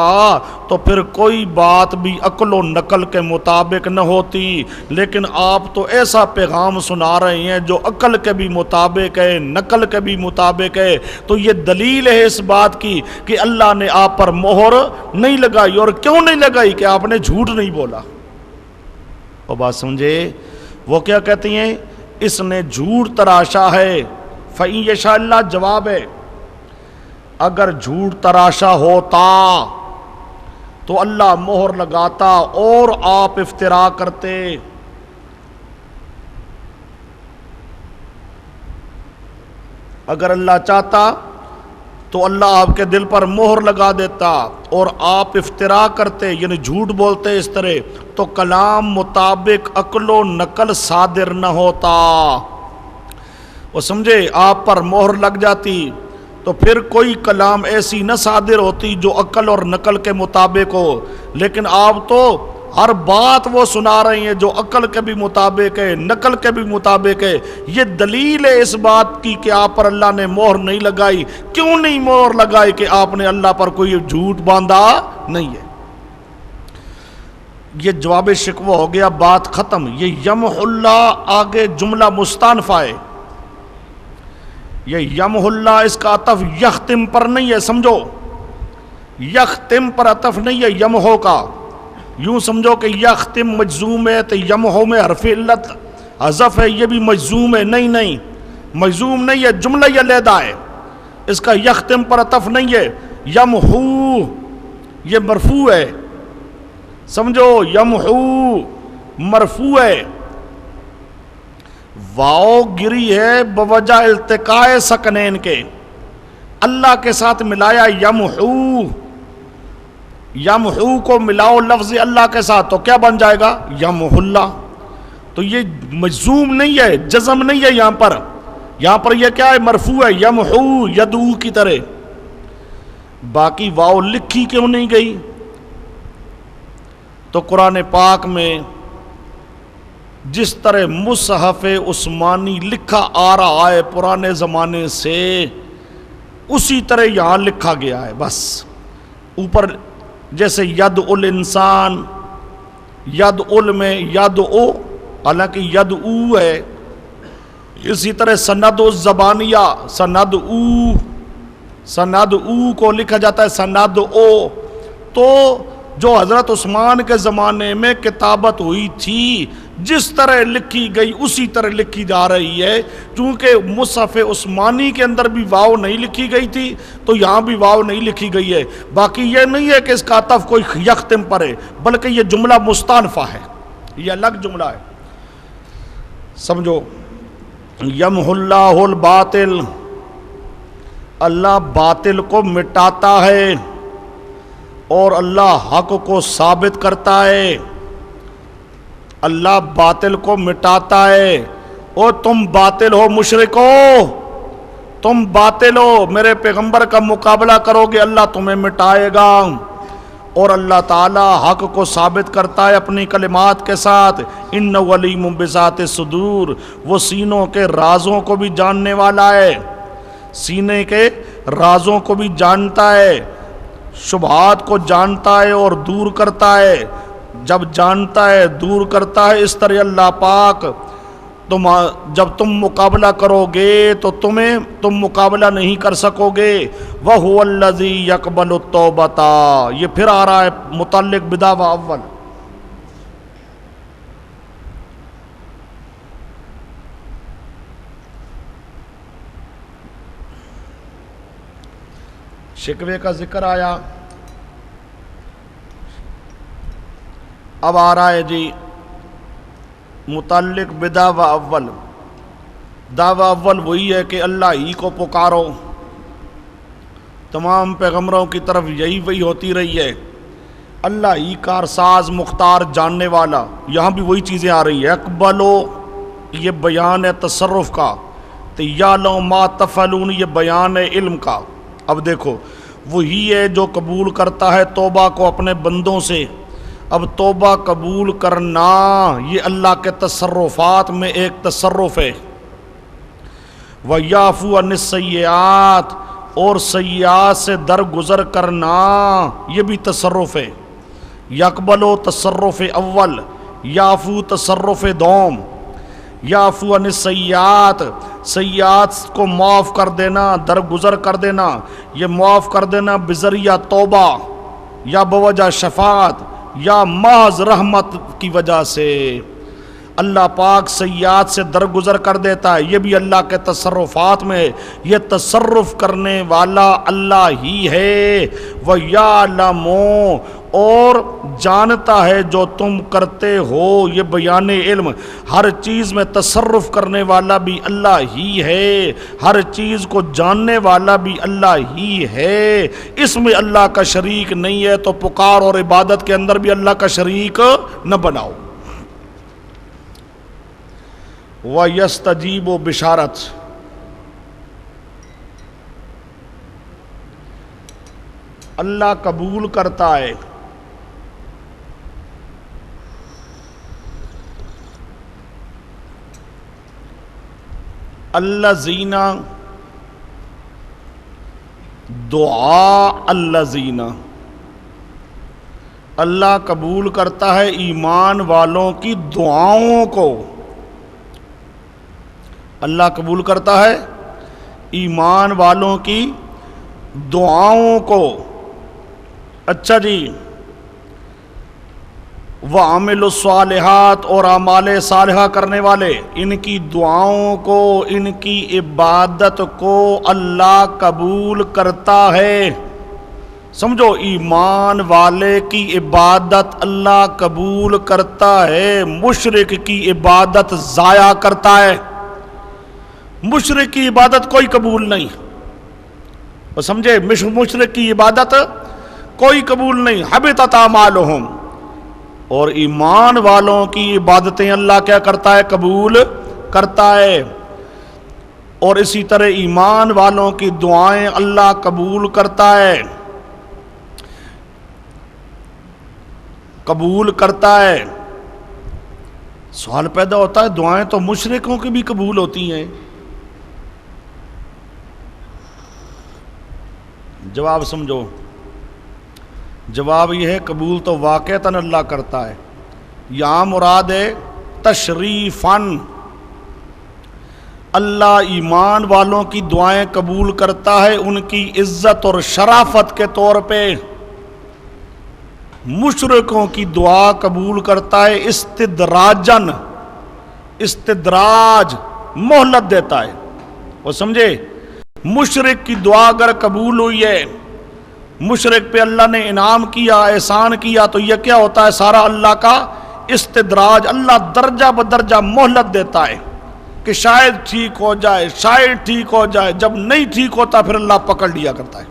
تو پھر کوئی بات بھی عقل و نقل کے مطابق نہ ہوتی، لیکن آپ تو ایسا پیغام سنا رہے ہیں جو عقل کے بھی مطابق ہے، نقل کے بھی مطابق ہے، تو یہ دلیل ہے اس بات کی کہ اللہ نے آپ پر مہر نہیں لگائی۔ اور کیوں نہیں لگائی؟ کہ آپ نے جھوٹ نہیں بولا۔ وہ بات سمجھے؟ وہ کیا کہتی ہیں؟ اس نے جھوٹ تراشا ہے۔ فَإِن يَشَأِ اللَّهُ، جواب ہے، اگر جھوٹ تراشا ہوتا تو اللہ مہر لگاتا اور آپ افترا کرتے۔ اگر اللہ چاہتا تو اللہ آپ کے دل پر مہر لگا دیتا اور آپ افترا کرتے، یعنی جھوٹ بولتے اس طرح، تو کلام مطابق عقل و نقل صادر نہ ہوتا۔ وہ سمجھے، آپ پر مہر لگ جاتی تو پھر کوئی کلام ایسی نہ صادر ہوتی جو عقل اور نقل کے مطابق ہو، لیکن آپ تو ہر بات وہ سنا رہے ہیں جو عقل کے بھی مطابق ہے، نقل کے بھی مطابق ہے۔ یہ دلیل ہے اس بات کی کہ آپ پر اللہ نے مہر نہیں لگائی۔ کیوں نہیں مہر لگائی؟ کہ آپ نے اللہ پر کوئی جھوٹ باندھا نہیں ہے۔ یہ جواب شکوہ ہو گیا، بات ختم۔ یہ یمح اللہ آگے جملہ مستانفہ ہے۔ یہ یمح اللہ اس کا عطف یختم پر نہیں ہے، سمجھو، یختم پر عطف نہیں ہے یمحو کا۔ یوں سمجھو کہ یختم مجزوم ہے تو یمحو میں حرف علت حذف ہے، یہ بھی مجزوم ہے۔ نہیں، مجزوم نہیں ہے، جملہ یہ علیحدہ ہے، اس کا یختم پر عطف نہیں ہے۔ یمحو یہ مرفوع ہے، سمجھو، یمحو مرفوع ہے، واو گری ہے بوجہ التقاء سکنین کے، اللہ کے ساتھ ملایا یمحو، یمحو کو ملاؤ لفظ اللہ کے ساتھ تو کیا بن جائے گا؟ یمح اللہ۔ تو یہ مجزوم نہیں ہے، جزم نہیں ہے، یہاں پر یہ کیا ہے؟ مرفوع ہے، یمحو یدعو کی طرح۔ باقی واو لکھی کیوں نہیں گئی؟ تو قرآن پاک میں جس طرح مصحف عثمانی لکھا آ رہا ہے پرانے زمانے سے، اسی طرح یہاں لکھا گیا ہے۔ بس اوپر جیسے ید الانسان، ید ال میں ید او، حالانکہ ید او ہے، اسی طرح سند الزبانیہ، سند او کو لکھا جاتا ہے سند او۔ تو جو حضرت عثمان کے زمانے میں کتابت ہوئی تھی، جس طرح لکھی گئی اسی طرح لکھی جا رہی ہے۔ چونکہ مصحف عثمانی کے اندر بھی واو نہیں لکھی گئی تھی تو یہاں بھی واو نہیں لکھی گئی ہے۔ باقی یہ نہیں ہے کہ اس کا عطف کوئی یختم پر ہے، بلکہ یہ جملہ مستانفہ ہے، یہ الگ جملہ ہے، سمجھو۔ یمح اللہ الباطل، اللہ باطل کو مٹاتا ہے اور اللہ حق کو ثابت کرتا ہے۔ اللہ باطل کو مٹاتا ہے۔ اور تم باطل ہو، مشرک ہو، تم باطل ہو، میرے پیغمبر کا مقابلہ کرو گے اللہ تمہیں مٹائے گا۔ اور اللہ تعالی حق کو ثابت کرتا ہے اپنی کلمات کے ساتھ۔ انہ علیم بذات الصدور، وہ سینوں کے رازوں کو بھی جاننے والا ہے، سینے کے رازوں کو بھی جانتا ہے، شبہات کو جانتا ہے اور دور کرتا ہے۔ جب جانتا ہے دور کرتا ہے، اس طرح اللہ پاک جب تم مقابلہ کرو گے تو تم مقابلہ نہیں کر سکو گے۔ وَهُوَ الَّذِي يَقْبَلُ التَّوْبَةَ، یہ پھر آ رہا ہے متعلق بدعوی اول۔ شکوے کا ذکر آیا، اب آ رہا ہے جی متعلق بدعوی اول۔ دعوی اول وہی ہے کہ اللہ ہی کو پکارو، تمام پیغمبروں کی طرف وہی ہوتی رہی ہے، اللہ ہی کارساز مختار جاننے والا۔ یہاں بھی وہی چیزیں آ رہی ہیں۔ اقبلو یہ بیان ہے تصرف کا، تو یعلم ما تفعلون یہ بیان ہے علم کا۔ اب دیکھو، وہی ہے جو قبول کرتا ہے توبہ کو اپنے بندوں سے۔ اب توبہ قبول کرنا یہ اللہ کے تصرفات میں ایک تصرف ہے۔ وَيَعْفُو عَنِ السَّيِّئَاتِ، اور سیئات سے درگزر کرنا یہ بھی تصرف ہے۔ یقبلو تصرف اول، یعفو تصرف دوم۔ یعفو عن السیئات، سیئات کو معاف کر دینا، درگزر کر دینا، یہ معاف کر دینا بذریعہ توبہ یا بوجہ شفاعت یا محض رحمت کی وجہ سے۔ اللہ پاک سیئات سے درگزر کر دیتا ہے، یہ بھی اللہ کے تصرفات میں ہے۔ یہ تصرف کرنے والا اللہ ہی ہے۔ وَيَعْلَمُ، اور جانتا ہے جو تم کرتے ہو. یہ بیان علم. ہر چیز میں تصرف کرنے والا بھی اللہ ہی ہے, ہر چیز کو جاننے والا بھی اللہ ہی ہے. اس میں اللہ کا شریک نہیں ہے, تو پکار اور عبادت کے اندر بھی اللہ کا شریک نہ بناؤ. وَيَسْتَجِيبُ بشارت. اللہ قبول کرتا ہے الذین دعا الذین. اللہ قبول کرتا ہے ایمان والوں کی دعاؤں کو. اللہ قبول کرتا ہے ایمان والوں کی دعاؤں کو. اچھا جی. وَعَمِلُوا الصَّالِحَاتِ, اور اعمال صالحہ کرنے والے, ان کی دعاؤں کو, ان کی عبادت کو اللہ قبول کرتا ہے. سمجھو, ایمان والے کی عبادت اللہ قبول کرتا ہے, مشرک کی عبادت ضائع کرتا ہے. مشرک کی عبادت کوئی قبول نہیں, سمجھے, مشرک کی عبادت کوئی قبول نہیں. حبطت اعمالہم. اور ایمان والوں کی عبادتیں اللہ کیا کرتا ہے؟ قبول کرتا ہے. اور اسی طرح ایمان والوں کی دعائیں اللہ قبول کرتا ہے, قبول کرتا ہے. سوال پیدا ہوتا ہے, دعائیں تو مشرکوں کی بھی قبول ہوتی ہیں. جواب سمجھو, جواب یہ ہے قبول تو واقعتاً اللہ کرتا ہے. یہاں مراد ہے تشریفاً. اللہ ایمان والوں کی دعائیں قبول کرتا ہے ان کی عزت اور شرافت کے طور پہ. مشرکوں کی دعا قبول کرتا ہے استدراجن, استدراج, مہلت دیتا ہے. وہ سمجھے, مشرک کی دعا اگر قبول ہوئی ہے, مشرک پہ اللہ نے انعام کیا, احسان کیا, تو یہ کیا ہوتا ہے؟ سارا اللہ کا استدراج. اللہ درجہ بدرجہ مہلت دیتا ہے کہ شاید ٹھیک ہو جائے, شاید ٹھیک ہو جائے. جب نہیں ٹھیک ہوتا پھر اللہ پکڑ لیا کرتا ہے.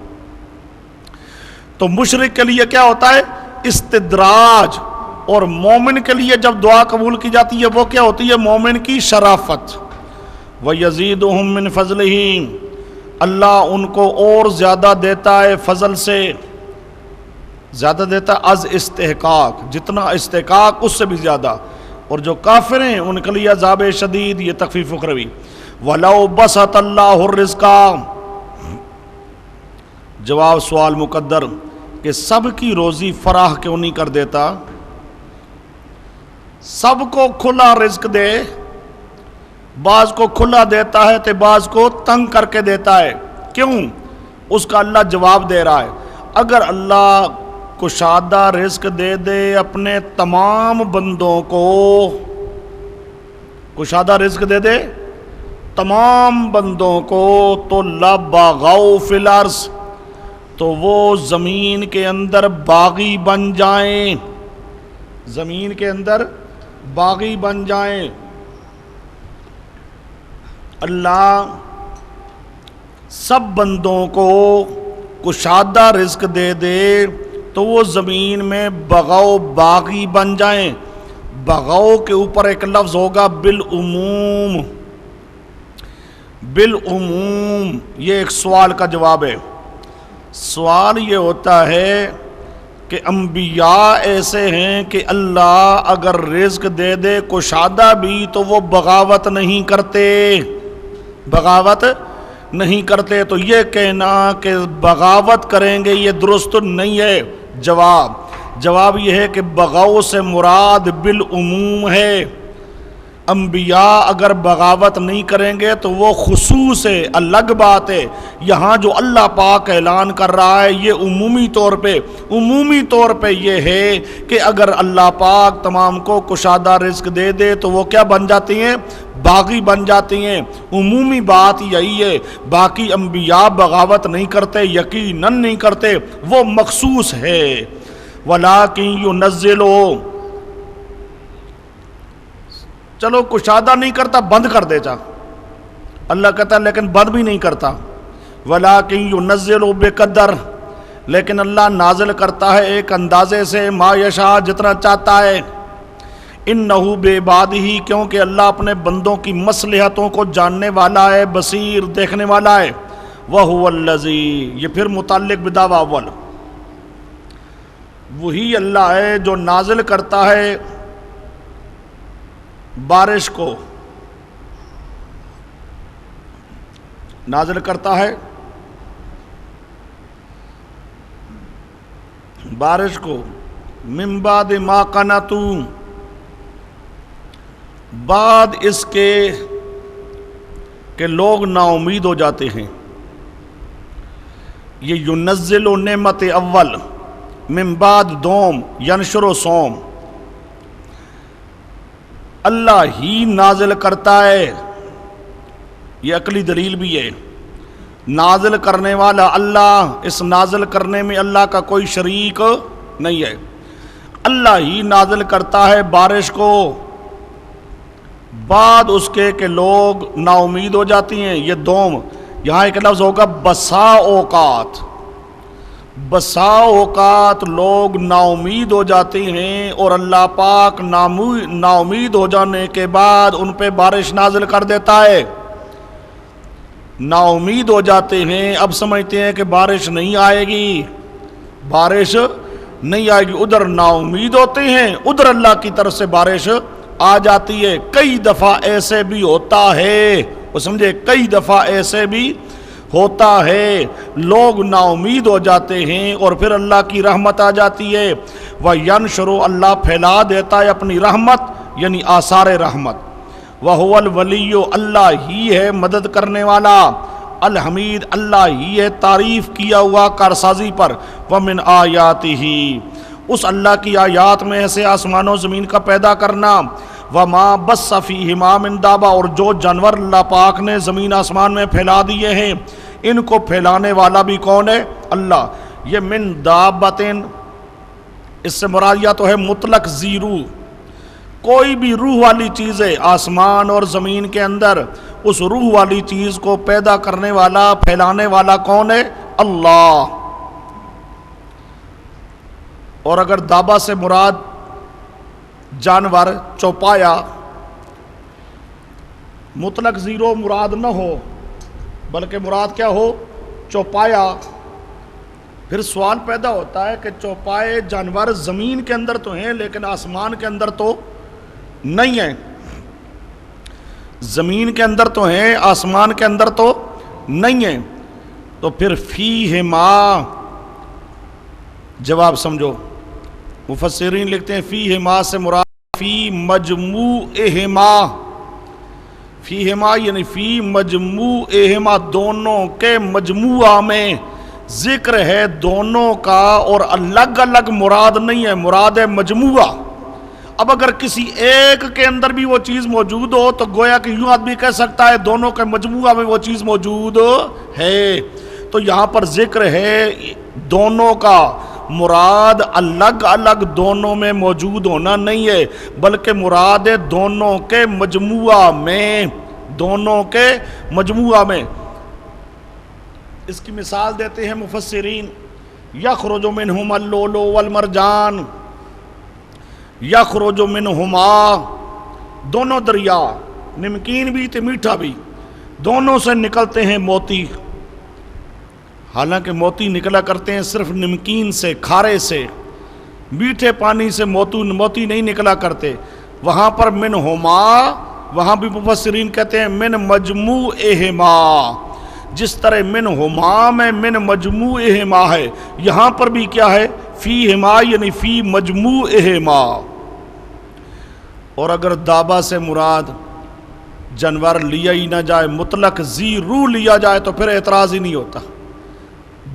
تو مشرک کے لیے کیا ہوتا ہے؟ استدراج. اور مومن کے لیے جب دعا قبول کی جاتی ہے وہ کیا ہوتی ہے؟ مومن کی شرافت. وَيَزِيدُهُم مِّن فَضْلِهِ, اللہ ان کو اور زیادہ دیتا ہے فضل سے, زیادہ دیتا ہے از استحقاق, جتنا استحقاق اس سے بھی زیادہ. اور جو کافر ہیں ان کے لیے عذاب شدید. یہ تخفیف اخروی. وَلَوْ بَسَطَ اللَّهُ الرِّزْقَ. جواب سوال مقدر کہ سب کی روزی فراہ کیوں نہیں کر دیتا؟ سب کو کھلا رزق دے, بعض کو کھلا دیتا ہے تو بعض کو تنگ کر کے دیتا ہے. کیوں؟ اس کا اللہ جواب دے رہا ہے. اگر اللہ کشادہ رزق دے دے اپنے تمام بندوں کو, کشادہ رزق دے دے تمام بندوں کو, تو لَبَغَوْا فِی الْأَرْضِ, تو وہ زمین کے اندر باغی بن جائیں, زمین کے اندر باغی بن جائیں. اللہ سب بندوں کو کشادہ رزق دے دے تو وہ زمین میں بغاؤ باغی بن جائیں. بغاؤ کے اوپر ایک لفظ ہوگا بالعموم, بالعموم. یہ ایک سوال کا جواب ہے. سوال یہ ہوتا ہے کہ انبیاء ایسے ہیں کہ اللہ اگر رزق دے دے کشادہ بھی تو وہ بغاوت نہیں کرتے, بغاوت نہیں کرتے. تو یہ کہنا کہ بغاوت کریں گے یہ درست نہیں ہے. جواب یہ ہے کہ بغاو سے مراد بالعموم ہے. انبیاء اگر بغاوت نہیں کریں گے تو وہ خصوص ہے, الگ بات ہے. یہاں جو اللہ پاک اعلان کر رہا ہے یہ عمومی طور پہ یہ ہے کہ اگر اللہ پاک تمام کو کشادہ رزق دے دے تو وہ کیا بن جاتی ہیں؟ باغی بن جاتی ہیں. عمومی بات یہی ہے. باقی انبیاء بغاوت نہیں کرتے, یقیناً نہیں کرتے, وہ مخصوص ہے. وَلَٰكِن يُنَزِّلُ، چلو کشادہ نہیں کرتا، بند کر دے جا، اللہ کہتا ہے لیکن بند بھی نہیں کرتا. وَلَٰكِن يُنَزِّلُ بِقَدَرٍ، لیکن اللہ نازل کرتا ہے ایک اندازے سے، ما یشاء، جتنا چاہتا ہے. انہو بعبادہ، کیونکہ اللہ اپنے بندوں کی مصلحتوں کو جاننے والا ہے، بصیر، دیکھنے والا ہے. وَهُوَ الَّذِي، یہ پھر متعلق بدعویٰ اول، وہی اللہ ہے جو نازل کرتا ہے بارش کو، نازل کرتا ہے بارش کو، من بعد ما قنطوا، بعد اس کے کہ لوگ نا امید ہو جاتے ہیں. یہ ینزل نعمت اول، من بعد دوم، ینشر سوم، اللہ ہی نازل کرتا ہے. یہ عقلی دلیل بھی ہے، نازل کرنے والا اللہ، اس نازل کرنے میں اللہ کا کوئی شریک نہیں ہے. اللہ ہی نازل کرتا ہے بارش کو بعد اس کے کہ لوگ نا امید ہو جاتی ہیں. یہ دوم، یہاں ایک لفظ ہوگا بسا اوقات، بسا اوقات لوگ نا امید ہو جاتے ہیں اور اللہ پاک نا امید ہو جانے کے بعد ان پہ بارش نازل کر دیتا ہے. نا امید ہو جاتے ہیں، اب سمجھتے ہیں کہ بارش نہیں آئے گی، بارش نہیں آئے گی، ادھر نا امید ہوتے ہیں، ادھر اللہ کی طرف سے بارش آ جاتی ہے. کئی دفعہ ایسے بھی ہوتا ہے، وہ سمجھے، کئی دفعہ ایسے بھی ہوتا ہے، لوگ نا امید ہو جاتے ہیں اور پھر اللہ کی رحمت آ جاتی ہے. وَيَنْشُرُ، اللہ پھیلا دیتا ہے اپنی رحمت، یعنی آثار رحمت. وَهُوَ الْوَلِيُّ، اللہ ہی ہے مدد کرنے والا. الحمید، اللہ ہی ہے تعریف کیا ہوا کارسازی پر. وَمِنْ آیَاتِهِ، اس اللہ کی آیات میں ایسے آسمان و زمین کا پیدا کرنا. وَمَا بَثَّ فِيهِمَا مِنْ دَابَّةٍ، اور جو جانور اللہ پاک نے زمین آسمان میں پھیلا دیے ہیں، ان کو پھیلانے والا بھی کون ہے؟ اللہ. یہ من دابتن، اس سے مراد یا تو ہے مطلق ذی روح، کوئی بھی روح والی چیز ہے آسمان اور زمین کے اندر، اس روح والی چیز کو پیدا کرنے والا، پھیلانے والا کون ہے؟ اللہ. اور اگر دابا سے مراد جانور، چوپایا، مطلق زیرو مراد نہ ہو بلکہ مراد کیا ہو؟ چوپایا، پھر سوال پیدا ہوتا ہے کہ چوپائے جانور زمین کے اندر تو ہیں لیکن آسمان کے اندر تو نہیں ہیں، زمین کے اندر تو ہیں آسمان کے اندر تو نہیں ہیں، تو پھر فیہما، جواب سمجھو، مفسرین لکھتے ہیں فیہما سے مراد فی مجموعہما، فیہما یعنی فی مجموعہما، دونوں کے مجموعہ میں ذکر ہے دونوں کا، اور الگ الگ مراد نہیں ہے، مراد ہے مجموعہ. اب اگر کسی ایک کے اندر بھی وہ چیز موجود ہو تو گویا کہ یوں آدمی کہہ سکتا ہے دونوں کے مجموعہ میں وہ چیز موجود ہے. تو یہاں پر ذکر ہے دونوں کا، مراد الگ الگ دونوں میں موجود ہونا نہیں ہے بلکہ مراد ہے دونوں کے مجموعہ میں، دونوں کے مجموعہ میں. اس کی مثال دیتے ہیں مفسرین، یخرج منہما اللؤلؤ والمرجان، یخرج منہما، دونوں دریا، نمکین بھی تے میٹھا بھی، دونوں سے نکلتے ہیں موتی. حالانکہ موتی نکلا کرتے ہیں صرف نمکین سے، کھارے سے، میٹھے پانی سے موتی نہیں نکلا کرتے. وہاں پر منہما، وہاں بھی مفسرین کہتے ہیں من مجموعہما، جس طرح منہما میں من مجموعہما ہے، یہاں پر بھی کیا ہے؟ فیہما یعنی فی مجموعہما. اور اگر دابا سے مراد جانور لیا ہی نہ جائے، مطلق ذی روح لیا جائے تو پھر اعتراض ہی نہیں ہوتا.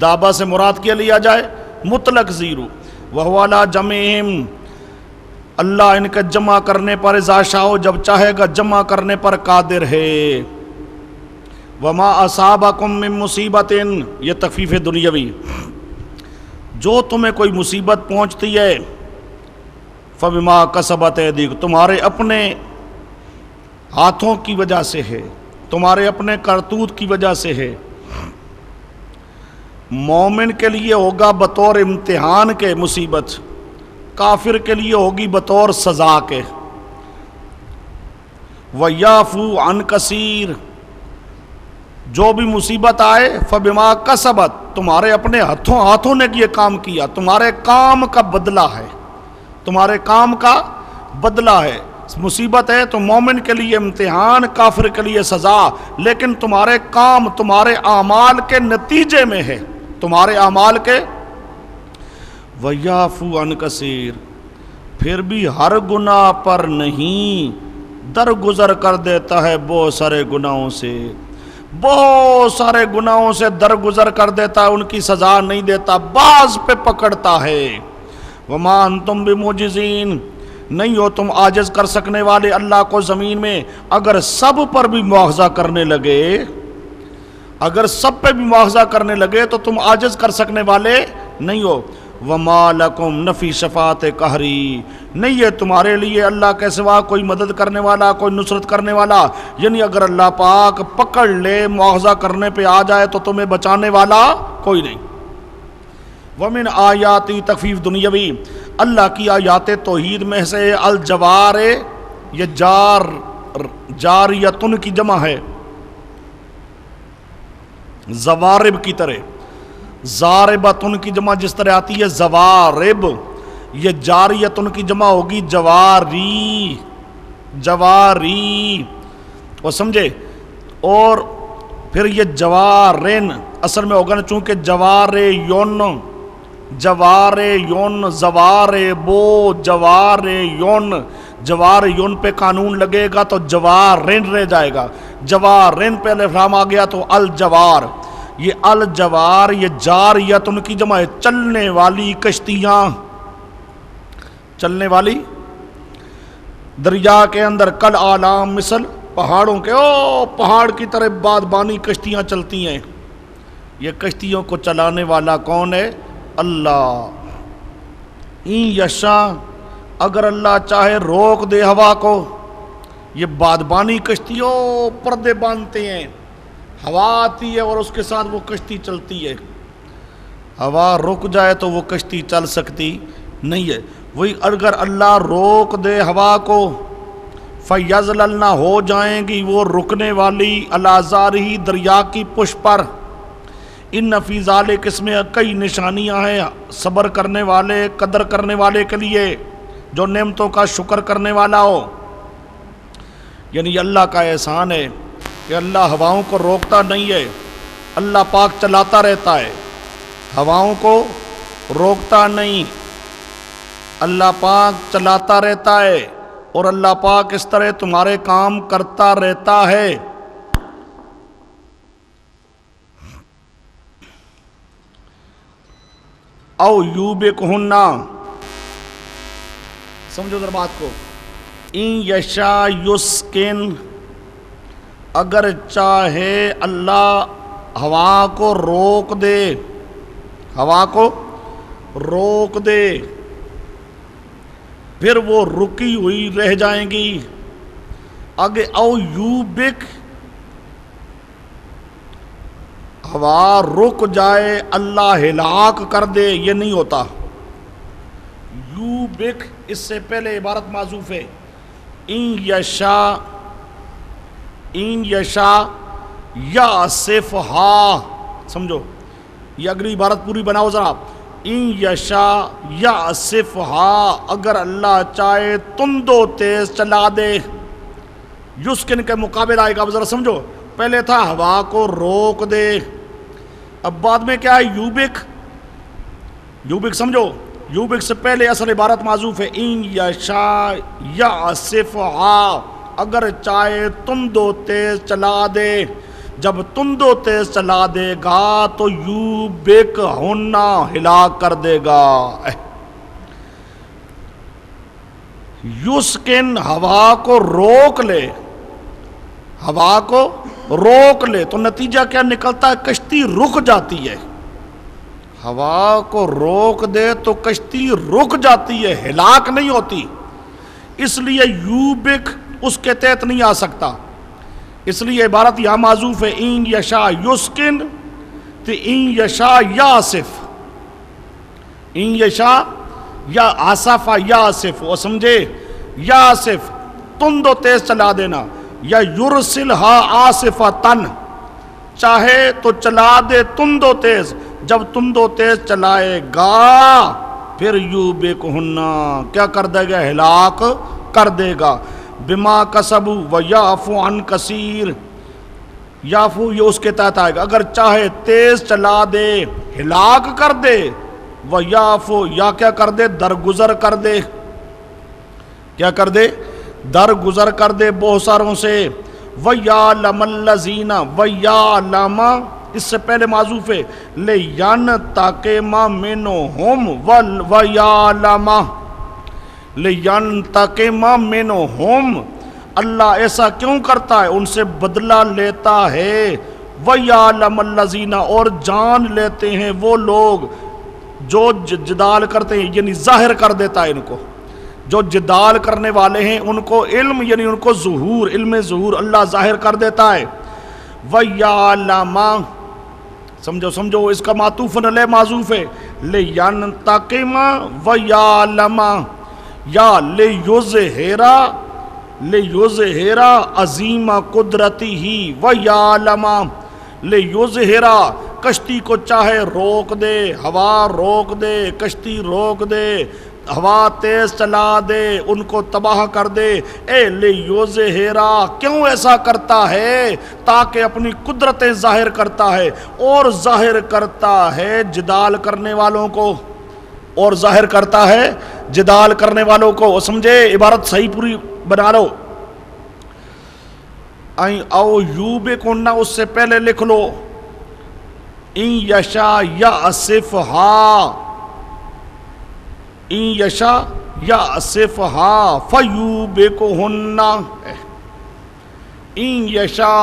دابا سے مراد کیا لیا جائے؟ مطلق ذی روح. وَهُوَ عَلَىٰ جَمْعِهِمْ، اللہ ان کا جمع کرنے پر اذا شاء، جب چاہے گا جمع کرنے پر قادر ہے. وَمَا أَصَابَكُم مِّن مُّصِيبَةٍ، یہ تخفیف دنیاوی، جو تمہیں کوئی مصیبت پہنچتی ہے فبما کسبت ایدیکم، تمہارے اپنے ہاتھوں کی وجہ سے ہے، تمہارے اپنے کرتوت کی وجہ سے ہے۔ مومن کے لیے ہوگا بطور امتحان کے مصیبت، کافر کے لیے ہوگی بطور سزا کے۔ وَيَعْفُو عَنْ كَثِيرٍ، جو بھی مصیبت آئے فبما کسبت، تمہارے اپنے ہاتھوں نے یہ کام کیا، تمہارے کام کا بدلہ ہے، تمہارے کام کا بدلہ ہے۔ مصیبت ہے تو مومن کے لیے امتحان، کافر کے لیے سزا، لیکن تمہارے کام تمہارے اعمال کے نتیجے میں ہے، تمہارے اعمال کے۔ وَيَعْفُو عَنْ كَثِيرٍ، پھر بھی ہر گناہ پر نہیں، درگزر کر دیتا ہے بہت سارے گناہوں سے، بہت سارے گناہوں سے درگزر کر دیتا ہے، ان کی سزا نہیں دیتا، بعض پہ پکڑتا ہے۔ وَمَا أَنْتُمْ بِمُعْجِزِينَ، نہیں ہو تم عاجز کر سکنے والے اللہ کو زمین میں۔ اگر سب پر بھی مواخذہ کرنے لگے، اگر سب پہ بھی مواخذہ کرنے لگے تو تم عاجز کر سکنے والے نہیں ہو۔ وَمَا لَكُمْ نَفِي شَفَاعَةِ قَهْرِ، نہیں ہے تمہارے لیے اللہ کے سوا کوئی مدد کرنے والا، کوئی نصرت کرنے والا، یعنی اگر اللہ پاک پکڑ لے، مواخذہ کرنے پہ آ جائے تو تمہیں بچانے والا کوئی نہیں۔ وَمِنْ آیَاتِ تخفیف دنیاوی، اللہ کی آیات توحید میں سے الجوار، یہ جاریتن کی جمع ہے، زوارب کی طرح، زاربتن کی جمع جس طرح آتی ہے زوارب، یہ جاریتن کی جمع ہوگی جواری، جواری، وہ سمجھے؟ اور پھر یہ جوارن اصل میں ہوگا نا، چونکہ جوار یون، جوار یون، زوار بو، جوار یون، جوار یون پہ قانون لگے گا تو جوارن رہ جائے گا، جوارن پہ الف لام آ گیا تو الجوار، یہ الجوار یہ جاریت ان کی جمع ہے، چلنے والی کشتیاں، چلنے والی دریا کے اندر، کل آلام مثل پہاڑوں کے، او پہاڑ کی طرح بادبانی کشتیاں چلتی ہیں۔ یہ کشتیوں کو چلانے والا کون ہے؟ اللہ۔ این یشا، اگر اللہ چاہے روک دے ہوا کو، یہ بادبانی کشتیوں پردے باندھتے ہیں، ہوا آتی ہے اور اس کے ساتھ وہ کشتی چلتی ہے، ہوا رک جائے تو وہ کشتی چل سکتی نہیں ہے۔ وہی اگر اللہ روک دے ہوا کو، فَيَزْلَلْنَ، ہو جائیں گی وہ رکنے والی، عَلَىٰ ظَهْرِهِ، دریا کی پشت پر۔ ان فی ذالک، اس میں کئی نشانیاں ہیں صبر کرنے والے، قدر کرنے والے کے لیے، جو نعمتوں کا شکر کرنے والا ہو۔ یعنی اللہ کا احسان ہے کہ اللہ ہواؤں کو روکتا نہیں ہے، اللہ پاک چلاتا رہتا ہے، ہواؤں کو روکتا نہیں، اللہ پاک چلاتا رہتا ہے، اور اللہ پاک اس طرح تمہارے کام کرتا رہتا ہے۔ او یوبکہن، سمجھو ذرا بات کو، ان یشا یسکن، اگر چاہے اللہ ہوا کو روک دے، ہوا کو روک دے، پھر وہ رکی ہوئی رہ جائیں گی۔ آگے او یوبک، ہوا رک جائے اللہ ہلاک کر دے، یہ نہیں ہوتا۔ یوبک اس سے پہلے عبارت معذوف ہے، ان یشا، ان یشا یاسفہا، سمجھو یہ اگلی عبارت پوری بناؤ ذرا، ان یشا یاسفہا، اگر اللہ چاہے تند و تیز چلا دے، یسکن کے مقابل آئے گا، ذرا سمجھو، پہلے تھا ہوا کو روک دے، اب بعد میں کیا ہے؟ یوبک، یوبک سمجھو، یوبک سے پہلے اصل عبارت معذوف ہے، ان یشا یاسفہا، اگر چاہے تند و تیز چلا دے، جب تند و تیز چلا دے گا تو یوبک ہونا ہلاک کر دے گا۔ یسکن، ہوا کو روک لے، ہوا کو روک لے تو نتیجہ کیا نکلتا ہے؟ کشتی رک جاتی ہے، ہوا کو روک دے تو کشتی رک جاتی ہے، ہلاک نہیں ہوتی، اس لیے یوبک اس کے تحت نہیں آ سکتا، اس لیے عبارت یہاں معذوف ہے، این یشا یسکن تو این یشا یاسف، این یشا یا آصف یاسف، وہ سمجھے، یاسف تند و تیز چلا دینا، یا یرسلہا آصفتن، چاہے تو چلا دے تند و تیز، جب تند و تیز چلائے گا پھر یوبکہنہ کیا کر دے گا، ہلاک کر دے گا، بما کسبوا ویعفو عن کثیر، یعفو یہ اس کے تحت آئے گا، اگر چاہے تیز چلا دے ہلاک کر دے، ویعفو یا کیا کر دے، درگزر کر دے، کیا کر دے، درگزر کر دے بہت ساروں سے، وَيَعْلَمَ الَّذِينَ وَيَعْلَمَ اس سے پہلے معذوف ہے، لِيَنْتَقِمَ مِنْهُمْ وَيَعْلَمَ لِيَنْتَقِمَ مِنْهُمْ، اللہ ایسا کیوں کرتا ہے، ان سے بدلہ لیتا ہے، وَيَعْلَمَ الَّذِينَ اور جان لیتے ہیں وہ لوگ جو جدال کرتے ہیں، یعنی ظاہر کر دیتا ہے ان کو، جو جدال کرنے والے ہیں ان کو علم، یعنی ان کو ظہور، علم ظہور اللہ ظاہر کر دیتا ہے، وَيَعْلَمَ سمجھو اس کا معطوف علیہ معذوف ہے، لِيَنْتَقِمَ وَيَعْلَمَ یا لِيُظْهِرَ عظیم قدرتہ وَيَعْلَمَ لِيُظْهِرَ کشتی کو چاہے روک دے، ہوا روک دے، کشتی روک دے، ہوا تیز چلا دے، ان کو تباہ کر دے، اے لِيُظْهِرَ کیوں ایسا کرتا ہے، تاکہ اپنی قدرتیں ظاہر کرتا ہے، اور ظاہر کرتا ہے جدال کرنے والوں کو، اور ظاہر کرتا ہے جدال کرنے والوں کو، سمجھے، عبارت صحیح پوری بنا لو، او یوبکن اس سے پہلے لکھ لو، ان یشا یاسفہا، ان یشا یاسفہا فیوبکہن، ان یشا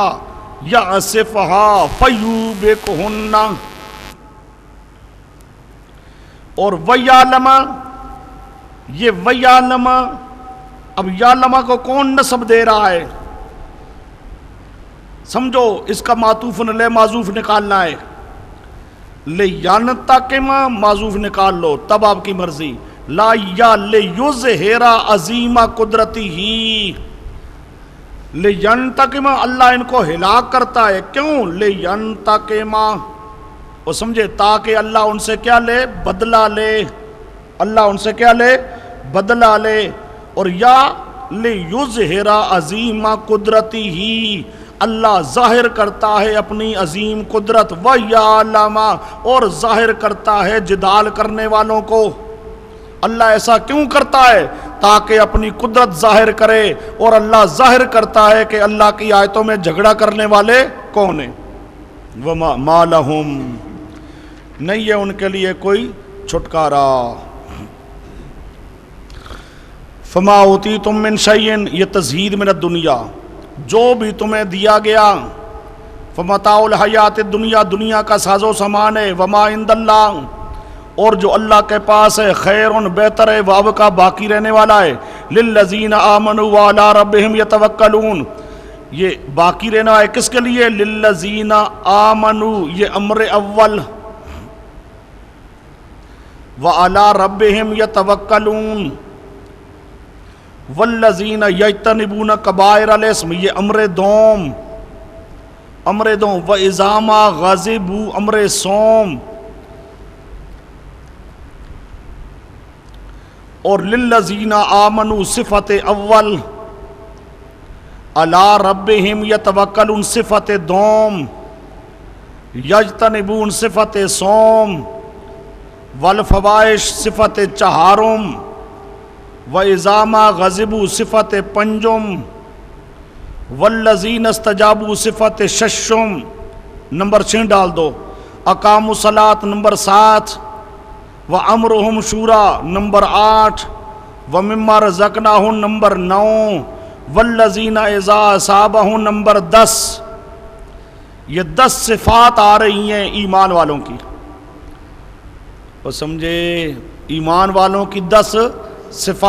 یاسفہا فیوبکہن، اور ویعلم، یہ ویعلم، اب یعلم کو کون نسب دے رہا ہے، سمجھو اس کا معطوف علیہ معذوف نکالنا ہے، لِيَنْتَقِمَ معذوف نکال لو، تب آپ کی مرضی، لا یا لِيُظْهِرَ عظیم قدرتہ، لِيَنْتَقِمَ اللہ ان کو ہلاک کرتا ہے، کیوں، لِيَنْتَقِمَ وہ سمجھے، تاکہ اللہ ان سے کیا لے، بدلہ لے، اللہ ان سے کیا لے، بدلہ لے، اور یا لِيُظْهِرَ عظیم قدرتہ اللہ ظاہر کرتا ہے اپنی عظیم قدرت، وَيَعْلَمَ اور ظاہر کرتا ہے جدال کرنے والوں کو، اللہ ایسا کیوں کرتا ہے، تاکہ اپنی قدرت ظاہر کرے، اور اللہ ظاہر کرتا ہے کہ اللہ کی آیتوں میں جھگڑا کرنے والے کون ہیں، وَمَا لَهُمْ نہیں ہے ان کے لیے کوئی چھٹکارا، فَمَا أُوتِيتُم مِّن شَيْءٍ یہ تزہید من الدنیا، جو بھی تمہیں دیا گیا، فمتاع الحیات الدنیا دنیا کا ساز و سامان ہے، وما عند اللہ اور جو اللہ کے پاس ہے، خیر بہتر ہے، وابقا باقی رہنے والا ہے، للذین آمنوا وعلی ربہم یتوکلون یہ باقی رہنا ہے کس کے لیے، للذین آمنوا یہ امر اول، وعلی ربہم یتوکلون والذین یجتنبون کبائر الاسم یہ امر دوم، وَإِذَا مَا غَضِبُوا امر سوم، اور للذین آمنوا صفت اول، علی ربہم یتوکلون صفت دوم، یجتنبون صفت سوم، والفوائش صفت چہارم، وَإِذَا مَا غَضِبُوا صفت پنجم، وَالَّذِينَ اسْتَجَابُوا صفت ششم، نمبر 6 ڈال دو، اقاموا الصلاۃ نمبر 7، وَأَمْرُهُمْ شُورَى نمبر 8، وَمِمَّا رَزَقْنَاهُمْ نمبر 9، وَالَّذِينَ إِذَا أَصَابَهُمْ نمبر 10، یہ 10 صفات آ رہی ہیں ایمان والوں کی، وہ سمجھے ایمان والوں کی 10 صفات